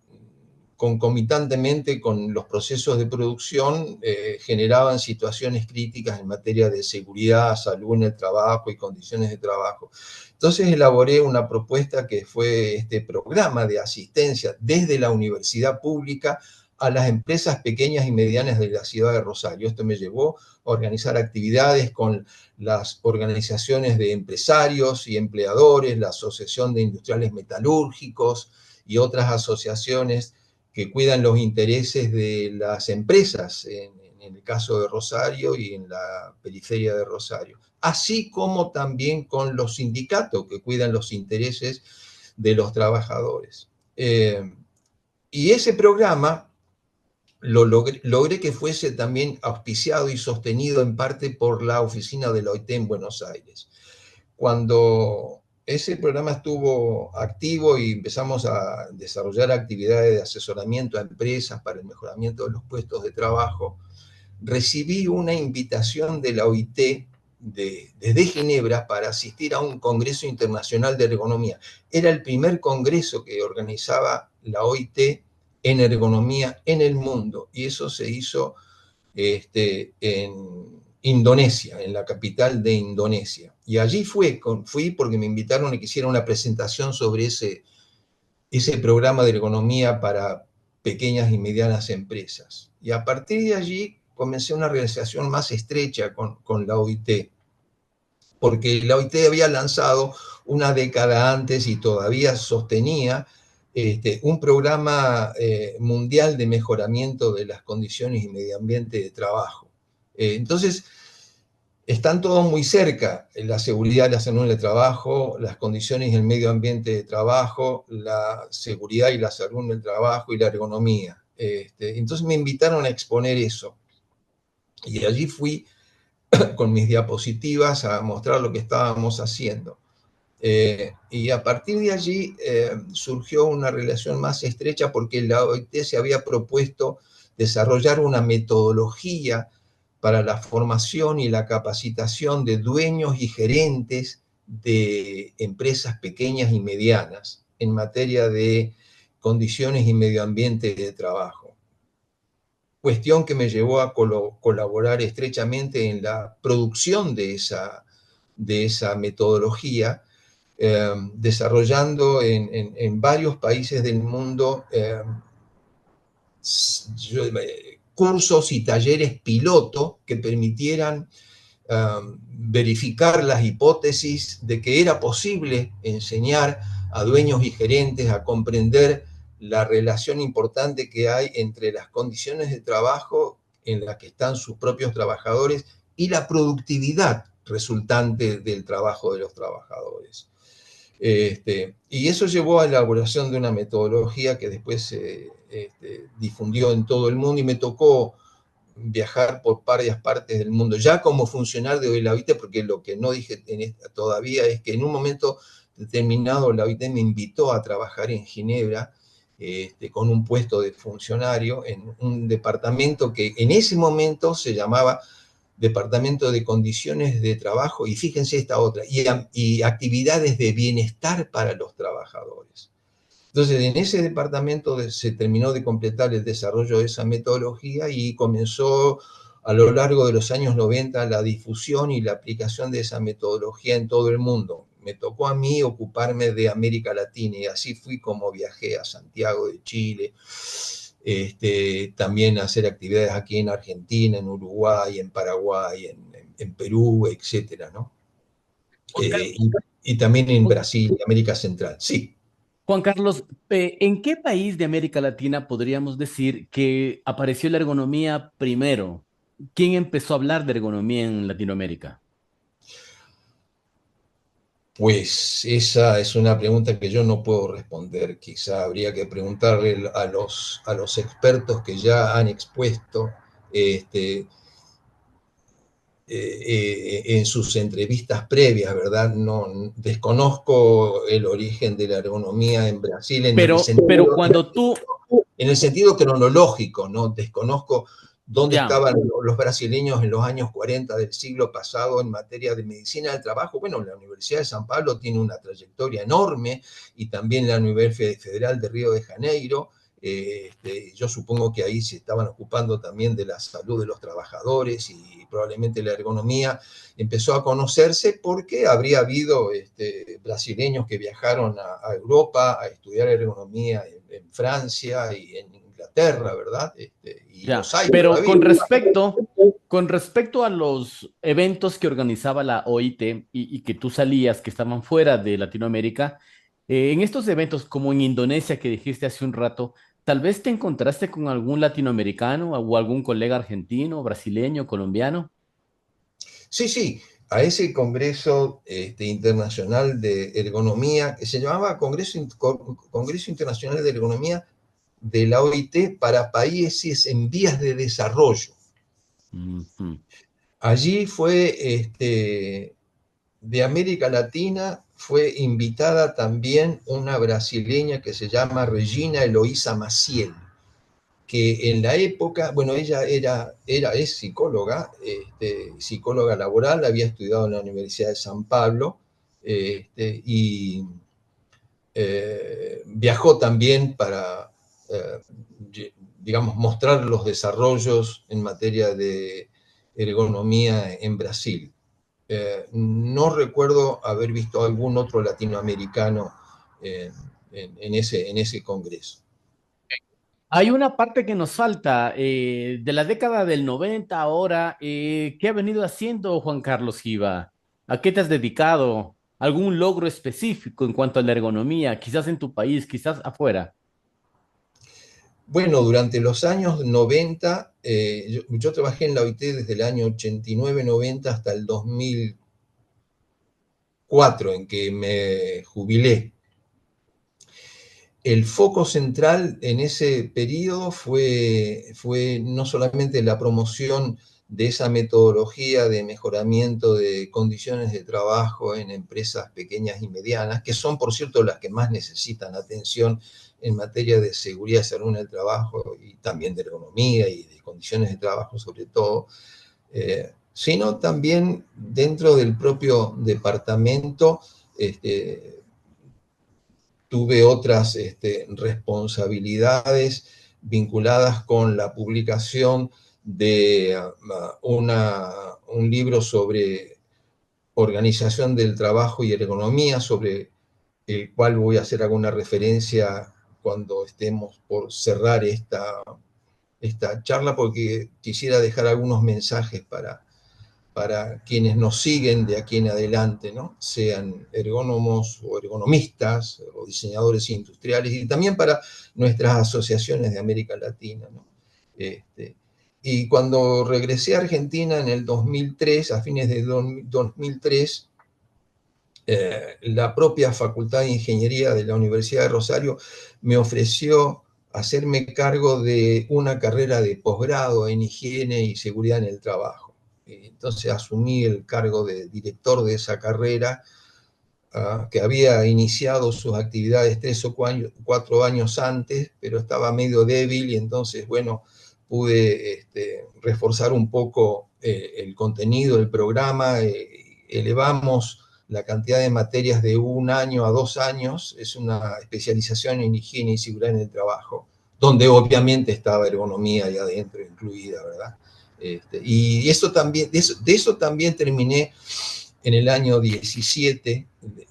concomitantemente con los procesos de producción generaban situaciones críticas en materia de seguridad, salud en el trabajo y condiciones de trabajo. Entonces elaboré una propuesta que fue este programa de asistencia desde la universidad pública a las empresas pequeñas y medianas de la ciudad de Rosario. Esto me llevó a organizar actividades con las organizaciones de empresarios y empleadores, la Asociación de Industriales Metalúrgicos y otras asociaciones que cuidan los intereses de las empresas, en el caso de Rosario y en la periferia de Rosario, así como también con los sindicatos que cuidan los intereses de los trabajadores. Y ese programa logré que fuese también auspiciado y sostenido en parte por la oficina de la OIT en Buenos Aires. Cuando ese programa estuvo activo y empezamos a desarrollar actividades de asesoramiento a empresas para el mejoramiento de los puestos de trabajo, recibí una invitación de la OIT desde Ginebra para asistir a un Congreso Internacional de Ergonomía. Era el primer congreso que organizaba la OIT en ergonomía en el mundo, y eso se hizo en Indonesia, en la capital de Indonesia. Y allí fui porque me invitaron a que hiciera una presentación sobre ese programa de ergonomía para pequeñas y medianas empresas. Y a partir de allí comencé una relación más estrecha con la OIT, porque la OIT había lanzado una década antes y todavía sostenía un programa mundial de mejoramiento de las condiciones y medio ambiente de trabajo. Entonces, están todos muy cerca: la seguridad y la salud en el trabajo, las condiciones y el medio ambiente de trabajo, la seguridad y la salud en el trabajo y la ergonomía. Entonces me invitaron a exponer eso. Y allí fui con mis diapositivas a mostrar lo que estábamos haciendo. Y a partir de allí surgió una relación más estrecha porque la OIT se había propuesto desarrollar una metodología para la formación y la capacitación de dueños y gerentes de empresas pequeñas y medianas en materia de condiciones y medio ambiente de trabajo. Cuestión que me llevó a colaborar estrechamente en la producción de esa metodología, desarrollando en varios países del mundo cursos y talleres piloto que permitieran verificar las hipótesis de que era posible enseñar a dueños y gerentes a comprender la relación importante que hay entre las condiciones de trabajo en las que están sus propios trabajadores y la productividad resultante del trabajo de los trabajadores. Y eso llevó a la elaboración de una metodología que después se difundió en todo el mundo, y me tocó viajar por varias partes del mundo, ya como funcionario de la OIT, porque lo que no dije todavía es que en un momento determinado la OIT me invitó a trabajar en Ginebra con un puesto de funcionario en un departamento que en ese momento se llamaba Departamento de Condiciones de Trabajo, y fíjense esta otra, y actividades de bienestar para los trabajadores. Entonces, en ese departamento se terminó de completar el desarrollo de esa metodología y comenzó a lo largo de los años 90 la difusión y la aplicación de esa metodología en todo el mundo. Me tocó a mí ocuparme de América Latina y así fui como viajé a Santiago de Chile, también a hacer actividades aquí en Argentina, en Uruguay, en Paraguay, en Perú, etcétera, ¿no? Juan Carlos, Y también en Brasil, América Central. Sí. Juan Carlos, ¿en qué país de América Latina podríamos decir que apareció la ergonomía primero? ¿Quién empezó a hablar de ergonomía en Latinoamérica? Pues esa es una pregunta que yo no puedo responder. Quizá habría que preguntarle a los expertos que ya han expuesto este, en sus entrevistas previas, ¿verdad? No, desconozco el origen de la ergonomía en Brasil Pero cuando tú, en el sentido cronológico, ¿no? Desconozco dónde ya, estaban los brasileños en los años 40 del siglo pasado en materia de medicina del trabajo. Bueno, la Universidad de San Pablo tiene una trayectoria enorme y también la Universidad Federal de Río de Janeiro. Yo supongo que ahí se estaban ocupando también de la salud de los trabajadores y probablemente la ergonomía empezó a conocerse porque habría habido brasileños que viajaron a Europa a estudiar ergonomía en Francia y en Inglaterra, ¿verdad? Y ya. los hay Pero todavía. con respecto a los eventos que organizaba la OIT y que tú salías, que estaban fuera de Latinoamérica, en estos eventos, como en Indonesia que dijiste hace un rato, tal vez te encontraste con algún latinoamericano o algún colega argentino, brasileño, colombiano. Sí, sí, a ese Congreso Internacional de Ergonomía, que se llamaba Congreso Internacional de Ergonomía de la OIT para países en vías de desarrollo. Ujú. Allí fue de América Latina, fue invitada también una brasileña que se llama Regina Eloísa Maciel, que en la época, bueno, ella es psicóloga, psicóloga laboral, había estudiado en la Universidad de San Pablo, y viajó también para, digamos, mostrar los desarrollos en materia de ergonomía en Brasil. No recuerdo haber visto algún otro latinoamericano en, en ese congreso. Hay una parte que nos falta de la década del 90 ahora. ¿Qué ha venido haciendo Juan Carlos Giva? ¿A qué te has dedicado? ¿Algún logro específico en cuanto a la ergonomía? Quizás en tu país, quizás afuera. Bueno, durante los años 90, yo trabajé en la OIT desde el año 89-90 hasta el 2004, en que me jubilé. El foco central en ese periodo fue no solamente la promoción de esa metodología de mejoramiento de condiciones de trabajo en empresas pequeñas y medianas, que son, por cierto, las que más necesitan atención en materia de seguridad y salud en el trabajo y también de ergonomía y de condiciones de trabajo sobre todo, sino también dentro del propio departamento. Tuve otras responsabilidades vinculadas con la publicación de un libro sobre organización del trabajo y ergonomía, sobre el cual voy a hacer alguna referencia cuando estemos por cerrar esta charla, porque quisiera dejar algunos mensajes para quienes nos siguen de aquí en adelante, ¿no? Sean ergónomos o ergonomistas o diseñadores industriales, y también para nuestras asociaciones de América Latina, ¿no? Y cuando regresé a Argentina en el 2003, a fines de 2003, la propia Facultad de Ingeniería de la Universidad de Rosario me ofreció hacerme cargo de una carrera de posgrado en higiene y seguridad en el trabajo. Entonces asumí el cargo de director de esa carrera, que había iniciado sus actividades 3 o 4 años antes, pero estaba medio débil y entonces, bueno, pude reforzar un poco el contenido del programa, elevamos la cantidad de materias de 1 año a 2 años, es una especialización en higiene y seguridad en el trabajo, donde obviamente estaba ergonomía ahí adentro incluida, ¿verdad? Y eso también, de eso también terminé en el año 17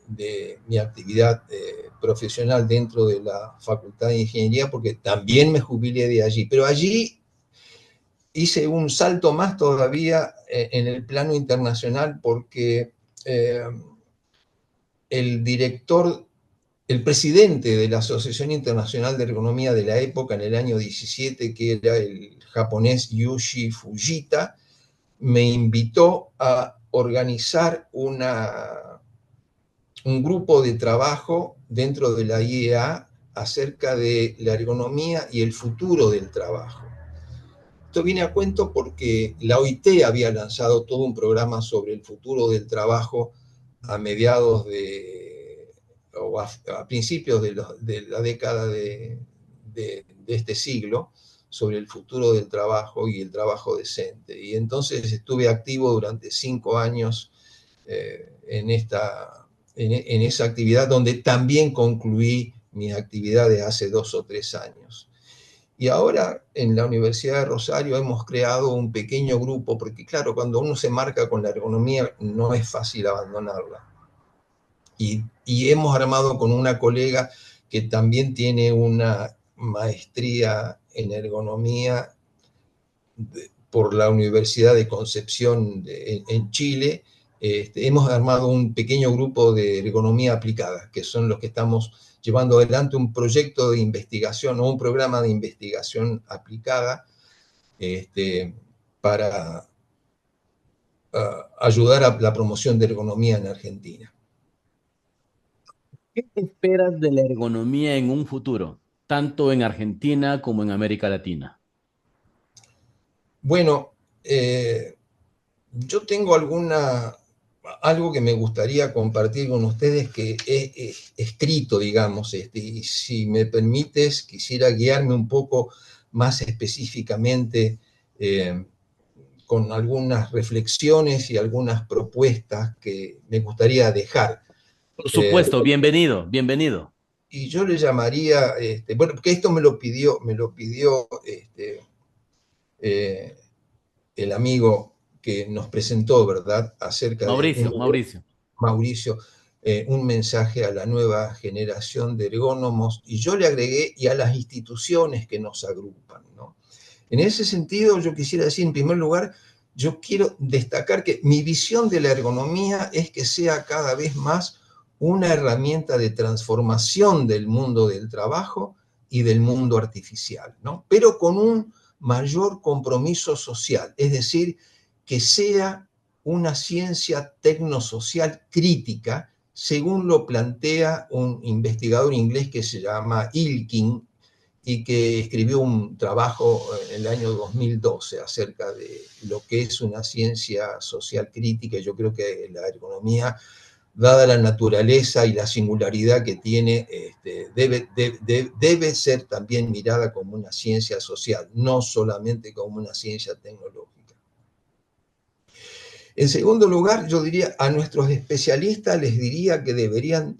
de mi actividad profesional dentro de la Facultad de Ingeniería, porque también me jubilé de allí. Pero allí hice un salto más todavía en el plano internacional, porque eh, el director, el presidente de la Asociación Internacional de Ergonomía de la época, en el año 17, que era el japonés Yushi Fujita, me invitó a organizar un grupo de trabajo dentro de la IEA acerca de la ergonomía y el futuro del trabajo. Esto viene a cuento porque la OIT había lanzado todo un programa sobre el futuro del trabajo a mediados o a principios de la década de este siglo, sobre el futuro del trabajo y el trabajo decente. Y entonces estuve activo durante 5 años en esa actividad, donde también concluí mis actividades hace 2 o 3 años. Y ahora en la Universidad de Rosario hemos creado un pequeño grupo, porque claro, cuando uno se marca con la ergonomía no es fácil abandonarla. Y hemos armado con una colega que también tiene una maestría en ergonomía por la Universidad de Concepción en Chile. Hemos armado un pequeño grupo de ergonomía aplicada, que son los que estamos llevando adelante un proyecto de investigación o un programa de investigación aplicada para ayudar a la promoción de ergonomía en Argentina. ¿Qué esperas de la ergonomía en un futuro, tanto en Argentina como en América Latina? Bueno, yo tengo algo que me gustaría compartir con ustedes, que he escrito, digamos, y si me permites, quisiera guiarme un poco más específicamente con algunas reflexiones y algunas propuestas que me gustaría dejar. Por supuesto, bienvenido, bienvenido. Y yo le llamaría, bueno, porque esto me lo pidió eh, el amigo que nos presentó, ¿verdad?, acerca de Mauricio. Mauricio, un mensaje a la nueva generación de ergónomos, y yo le agregué, y a las instituciones que nos agrupan, ¿no? En ese sentido, yo quisiera decir, en primer lugar, yo quiero destacar que mi visión de la ergonomía es que sea cada vez más una herramienta de transformación del mundo del trabajo y del mundo artificial, ¿no? Pero con un mayor compromiso social, es decir, que sea una ciencia tecnosocial crítica, según lo plantea un investigador inglés que se llama Ilkin, y que escribió un trabajo en el año 2012 acerca de lo que es una ciencia social crítica. Yo creo que la ergonomía, dada la naturaleza y la singularidad que tiene, debe ser también mirada como una ciencia social, no solamente como una ciencia tecnológica. En segundo lugar, yo diría, a nuestros especialistas les diría que deberían,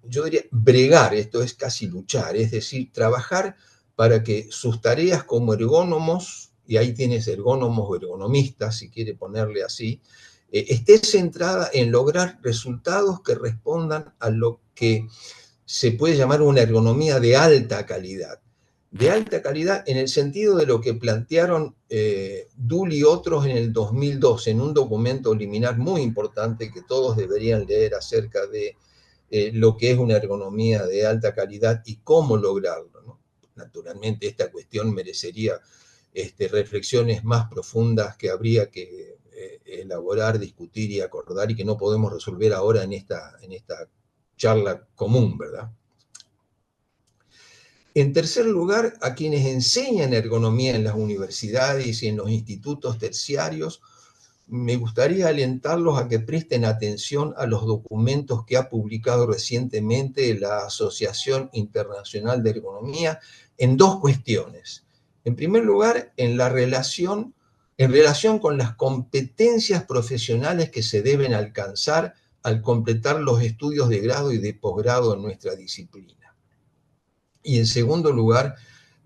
yo diría, bregar, esto es casi luchar, es decir, trabajar para que sus tareas como ergónomos, y ahí tienes ergónomos o ergonomistas, si quiere ponerle así, esté centrada en lograr resultados que respondan a lo que se puede llamar una ergonomía de alta calidad. De alta calidad en el sentido de lo que plantearon Dull y otros en el 2012, en un documento liminar muy importante que todos deberían leer acerca de lo que es una ergonomía de alta calidad y cómo lograrlo, ¿no? Naturalmente, esta cuestión merecería reflexiones más profundas que habría que elaborar, discutir y acordar, y que no podemos resolver ahora en esta charla común, ¿verdad? En tercer lugar, a quienes enseñan ergonomía en las universidades y en los institutos terciarios, me gustaría alentarlos a que presten atención a los documentos que ha publicado recientemente la Asociación Internacional de Ergonomía en dos cuestiones. En primer lugar, en la relación en relación con las competencias profesionales que se deben alcanzar al completar los estudios de grado y de posgrado en nuestra disciplina. Y en segundo lugar,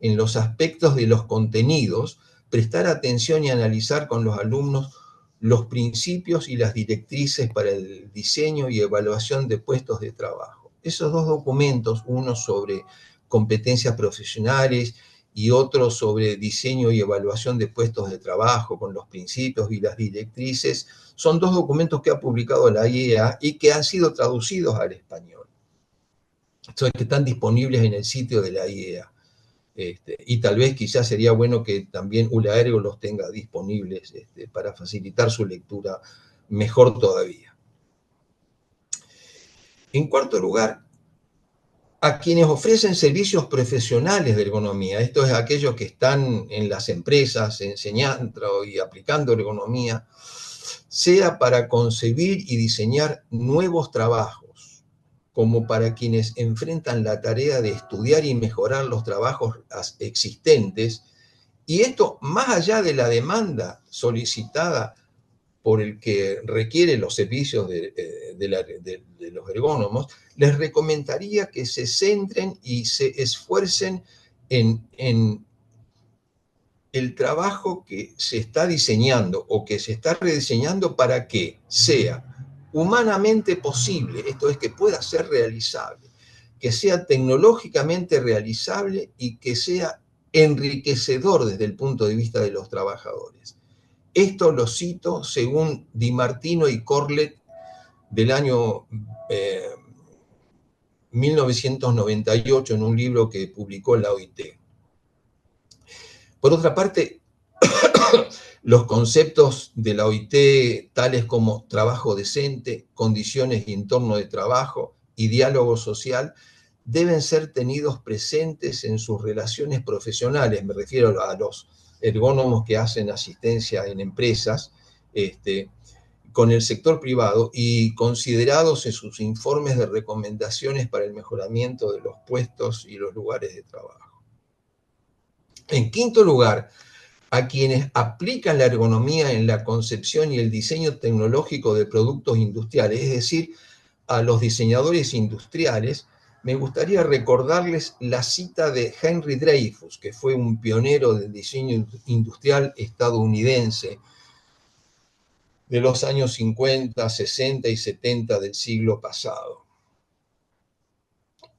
en los aspectos de los contenidos, prestar atención y analizar con los alumnos los principios y las directrices para el diseño y evaluación de puestos de trabajo. Esos dos documentos, uno sobre competencias profesionales y otro sobre diseño y evaluación de puestos de trabajo con los principios y las directrices, son dos documentos que ha publicado la IEA y que han sido traducidos al español. Son que están disponibles en el sitio de la IEA. Y tal vez quizás sería bueno que también ULAERGO los tenga disponibles para facilitar su lectura mejor todavía. En cuarto lugar, a quienes ofrecen servicios profesionales de ergonomía, esto es aquellos que están en las empresas enseñando y aplicando ergonomía, sea para concebir y diseñar nuevos trabajos, como para quienes enfrentan la tarea de estudiar y mejorar los trabajos existentes, y esto más allá de la demanda solicitada por el que requiere los servicios de los ergónomos, les recomendaría que se centren y se esfuercen en el trabajo que se está diseñando o que se está rediseñando para que sea humanamente posible, esto es que pueda ser realizable, que sea tecnológicamente realizable y que sea enriquecedor desde el punto de vista de los trabajadores. Esto lo cito según Di Martino y Corlett del año 1998 en un libro que publicó la OIT. Por otra parte, los conceptos de la OIT, tales como trabajo decente, condiciones y entorno de trabajo y diálogo social, deben ser tenidos presentes en sus relaciones profesionales. Me refiero a los ergónomos que hacen asistencia en empresas, con el sector privado y considerados en sus informes de recomendaciones para el mejoramiento de los puestos y los lugares de trabajo. En quinto lugar, a quienes aplican la ergonomía en la concepción y el diseño tecnológico de productos industriales, es decir, a los diseñadores industriales, me gustaría recordarles la cita de Henry Dreyfus, que fue un pionero del diseño industrial estadounidense de los años 50, 60 y 70 del siglo pasado,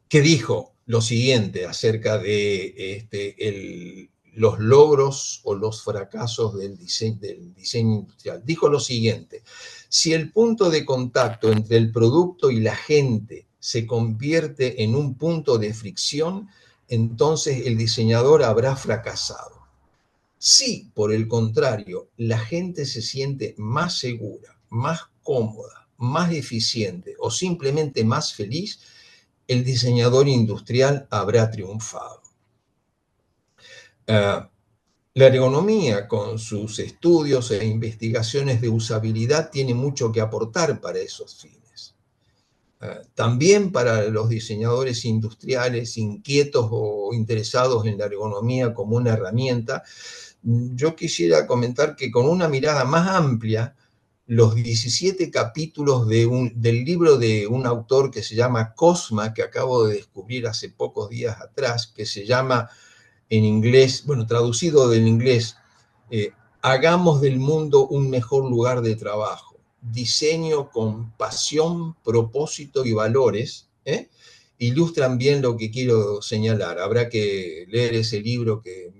que dijo lo siguiente acerca de los logros o los fracasos del diseño industrial. Dijo lo siguiente: si el punto de contacto entre el producto y la gente se convierte en un punto de fricción, entonces el diseñador habrá fracasado. Si, por el contrario, la gente se siente más segura, más cómoda, más eficiente o simplemente más feliz, el diseñador industrial habrá triunfado. La ergonomía, con sus estudios e investigaciones de usabilidad, tiene mucho que aportar para esos fines. También para los diseñadores industriales inquietos o interesados en la ergonomía como una herramienta, yo quisiera comentar que con una mirada más amplia, los 17 capítulos del libro de un autor que se llama Cosma, que acabo de descubrir hace pocos días atrás, que se llama en inglés, bueno, traducido del inglés, Hagamos del mundo un mejor lugar de trabajo, diseño con pasión, propósito y valores, ilustran bien lo que quiero señalar. Habrá que leer ese libro que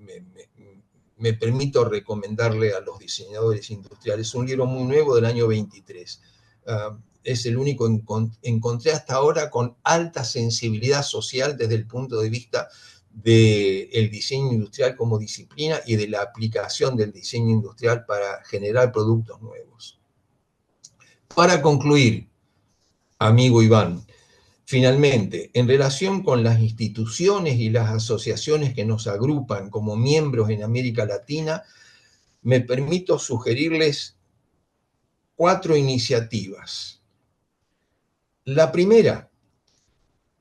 me permito recomendarle a los diseñadores industriales. Es un libro muy nuevo del año 23. Es el único que encontré hasta ahora con alta sensibilidad social desde el punto de vista del diseño industrial como disciplina y de la aplicación del diseño industrial para generar productos nuevos. Para concluir, amigo Iván, finalmente, en relación con las instituciones y las asociaciones que nos agrupan como miembros en América Latina, me permito sugerirles 4 iniciativas. La primera,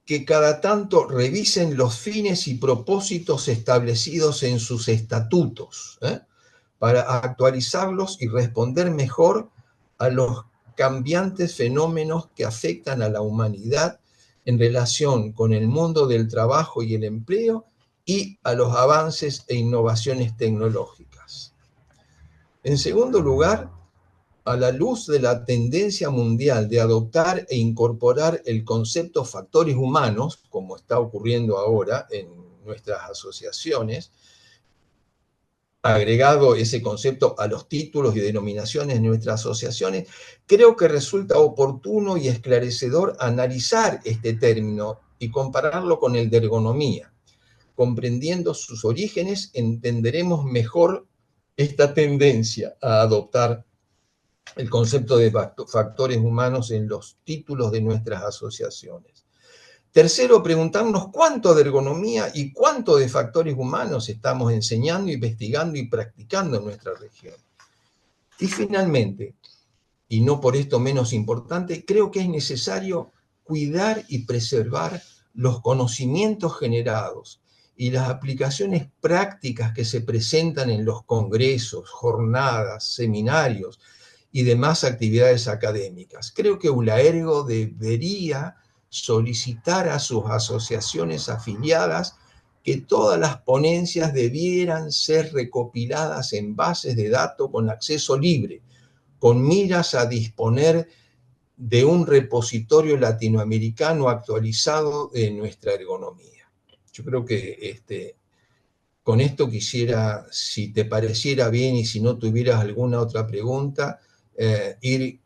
que cada tanto revisen los fines y propósitos establecidos en sus estatutos, para actualizarlos y responder mejor a los cambiantes fenómenos que afectan a la humanidad en relación con el mundo del trabajo y el empleo y a los avances e innovaciones tecnológicas. En segundo lugar, a la luz de la tendencia mundial de adoptar e incorporar el concepto factores humanos, como está ocurriendo ahora en nuestras asociaciones, agregado ese concepto a los títulos y denominaciones de nuestras asociaciones, creo que resulta oportuno y esclarecedor analizar este término y compararlo con el de ergonomía. Comprendiendo sus orígenes, entenderemos mejor esta tendencia a adoptar el concepto de factores humanos en los títulos de nuestras asociaciones. Tercero, preguntarnos cuánto de ergonomía y cuánto de factores humanos estamos enseñando, investigando y practicando en nuestra región. Y finalmente, y no por esto menos importante, creo que es necesario cuidar y preservar los conocimientos generados y las aplicaciones prácticas que se presentan en los congresos, jornadas, seminarios y demás actividades académicas. Creo que ULAERGO debería solicitar a sus asociaciones afiliadas que todas las ponencias debieran ser recopiladas en bases de datos con acceso libre, con miras a disponer de un repositorio latinoamericano actualizado de nuestra ergonomía. Yo creo que con esto quisiera, si te pareciera bien y si no tuvieras alguna otra pregunta, ir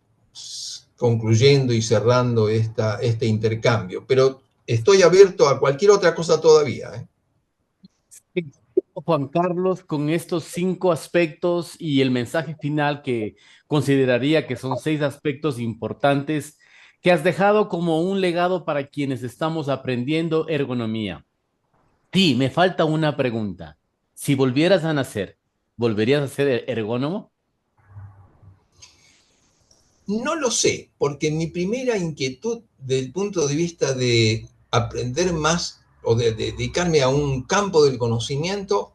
concluyendo y cerrando este intercambio. Pero estoy abierto a cualquier otra cosa todavía, ¿eh? Juan Carlos, con estos 5 aspectos y el mensaje final que consideraría que son 6 aspectos importantes que has dejado como un legado para quienes estamos aprendiendo ergonomía. Sí, me falta una pregunta. Si volvieras a nacer, ¿volverías a ser ergónomo? No lo sé, porque mi primera inquietud del punto de vista de aprender más o de dedicarme a un campo del conocimiento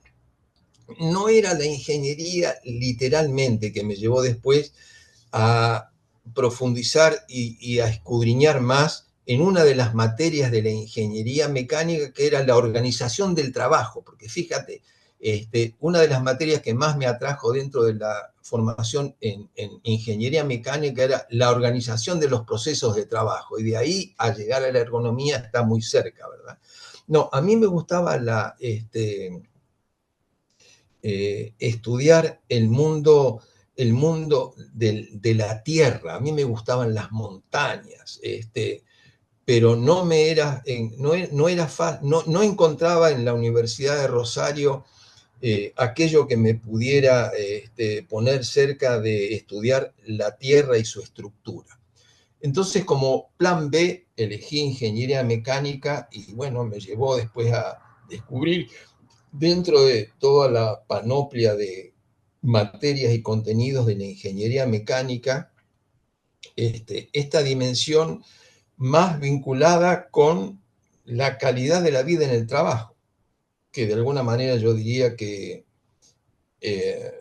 no era la ingeniería literalmente que me llevó después a profundizar y a escudriñar más en una de las materias de la ingeniería mecánica, que era la organización del trabajo, porque fíjate, una de las materias que más me atrajo dentro de la formación en ingeniería mecánica era la organización de los procesos de trabajo, y de ahí a llegar a la ergonomía está muy cerca, ¿verdad? No, a mí me gustaba estudiar el mundo de la tierra. A mí me gustaban las montañas, pero no encontraba en la Universidad de Rosario aquello que me pudiera poner cerca de estudiar la tierra y su estructura. Entonces, como plan B, elegí ingeniería mecánica y bueno, me llevó después a descubrir dentro de toda la panoplia de materias y contenidos de la ingeniería mecánica, esta dimensión más vinculada con la calidad de la vida en el trabajo, que de alguna manera yo diría que eh,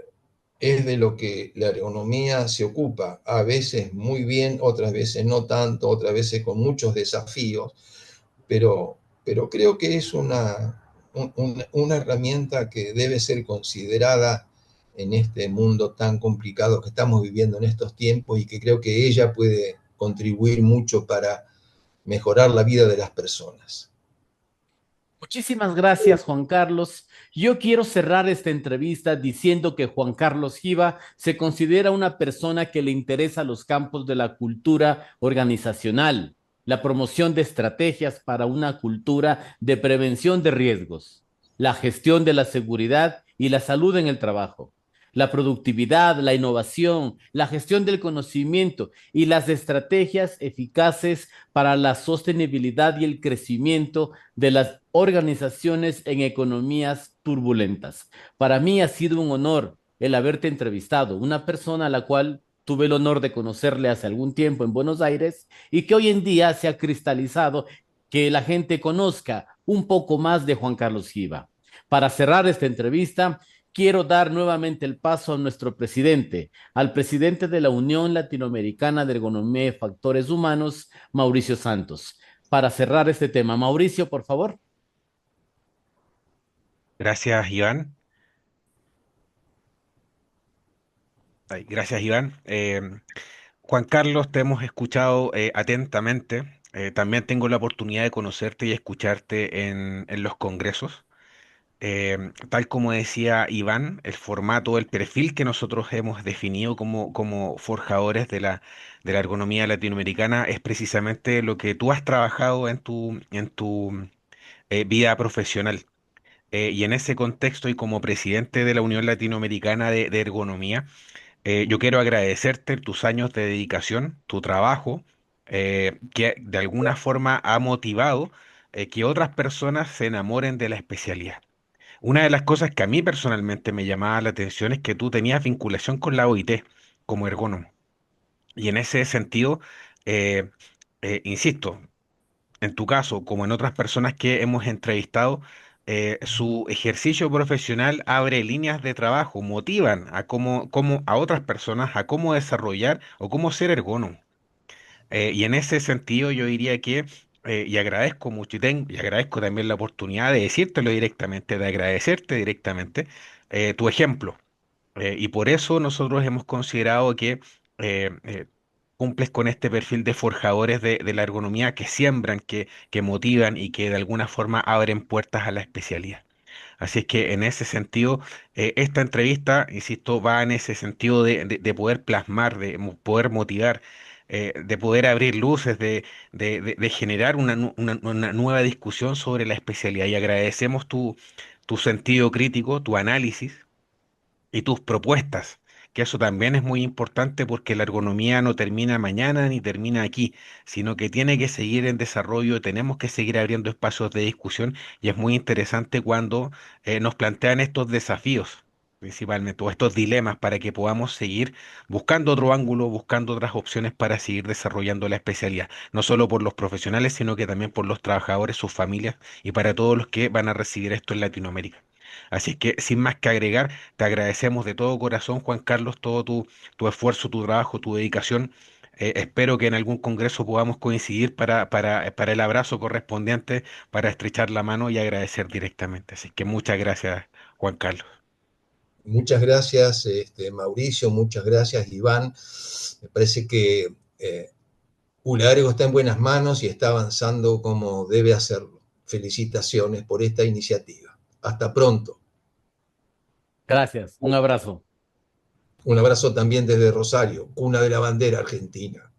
es de lo que la ergonomía se ocupa, a veces muy bien, otras veces no tanto, otras veces con muchos desafíos, pero creo que es una herramienta que debe ser considerada en este mundo tan complicado que estamos viviendo en estos tiempos y que creo que ella puede contribuir mucho para mejorar la vida de las personas. Muchísimas gracias, Juan Carlos. Yo quiero cerrar esta entrevista diciendo que Juan Carlos Giva se considera una persona que le interesa los campos de la cultura organizacional, la promoción de estrategias para una cultura de prevención de riesgos, la gestión de la seguridad y la salud en el trabajo, la productividad, la innovación, la gestión del conocimiento y las estrategias eficaces para la sostenibilidad y el crecimiento de las organizaciones en economías turbulentas. Para mí ha sido un honor el haberte entrevistado, una persona a la cual tuve el honor de conocerle hace algún tiempo en Buenos Aires y que hoy en día se ha cristalizado que la gente conozca un poco más de Juan Carlos Giva. Para cerrar esta entrevista, quiero dar nuevamente el paso a nuestro presidente, al presidente de la Unión Latinoamericana de Ergonomía y Factores Humanos, Mauricio Santos, para cerrar este tema. Mauricio, por favor. Gracias, Iván. Ay, gracias, Iván. Juan Carlos, te hemos escuchado atentamente. También tengo la oportunidad de conocerte y escucharte en los congresos. Tal como decía Iván, el formato, el perfil que nosotros hemos definido como forjadores de la ergonomía latinoamericana es precisamente lo que tú has trabajado en tu vida profesional. Y en ese contexto y como presidente de la Unión Latinoamericana de Ergonomía, yo quiero agradecerte tus años de dedicación, tu trabajo, que de alguna forma ha motivado que otras personas se enamoren de la especialidad. Una de las cosas que a mí personalmente me llamaba la atención es que tú tenías vinculación con la OIT como ergónomo. Y en ese sentido, eh, insisto, en tu caso, como en otras personas que hemos entrevistado, su ejercicio profesional abre líneas de trabajo, motivan a a otras personas a cómo desarrollar o cómo ser ergónomo. Y en ese sentido yo diría que, y agradezco mucho, y agradezco también la oportunidad de decírtelo directamente, de agradecerte directamente, tu ejemplo. Y por eso nosotros hemos considerado que cumples con este perfil de forjadores de la ergonomía que siembran, que motivan y que de alguna forma abren puertas a la especialidad. Así es que en ese sentido, esta entrevista, insisto, va en ese sentido de poder plasmar, poder motivar, de poder abrir luces, de generar una nueva discusión sobre la especialidad. Y agradecemos tu sentido crítico, tu análisis y tus propuestas, que eso también es muy importante porque la ergonomía no termina mañana ni termina aquí, sino que tiene que seguir en desarrollo, tenemos que seguir abriendo espacios de discusión y es muy interesante cuando nos plantean estos desafíos. Principalmente, o estos dilemas para que podamos seguir buscando otro ángulo, buscando otras opciones para seguir desarrollando la especialidad, no solo por los profesionales, sino que también por los trabajadores, sus familias y para todos los que van a recibir esto en Latinoamérica. Así que, sin más que agregar, te agradecemos de todo corazón, Juan Carlos, todo tu esfuerzo, tu trabajo, tu dedicación. Espero que en algún congreso podamos coincidir para el abrazo correspondiente, para estrechar la mano y agradecer directamente. Así que muchas gracias, Juan Carlos. Muchas gracias, Mauricio, muchas gracias, Iván. Me parece que Ulargo está en buenas manos y está avanzando como debe hacerlo. Felicitaciones por esta iniciativa. Hasta pronto. Gracias. Un abrazo. Un abrazo también desde Rosario, cuna de la bandera argentina.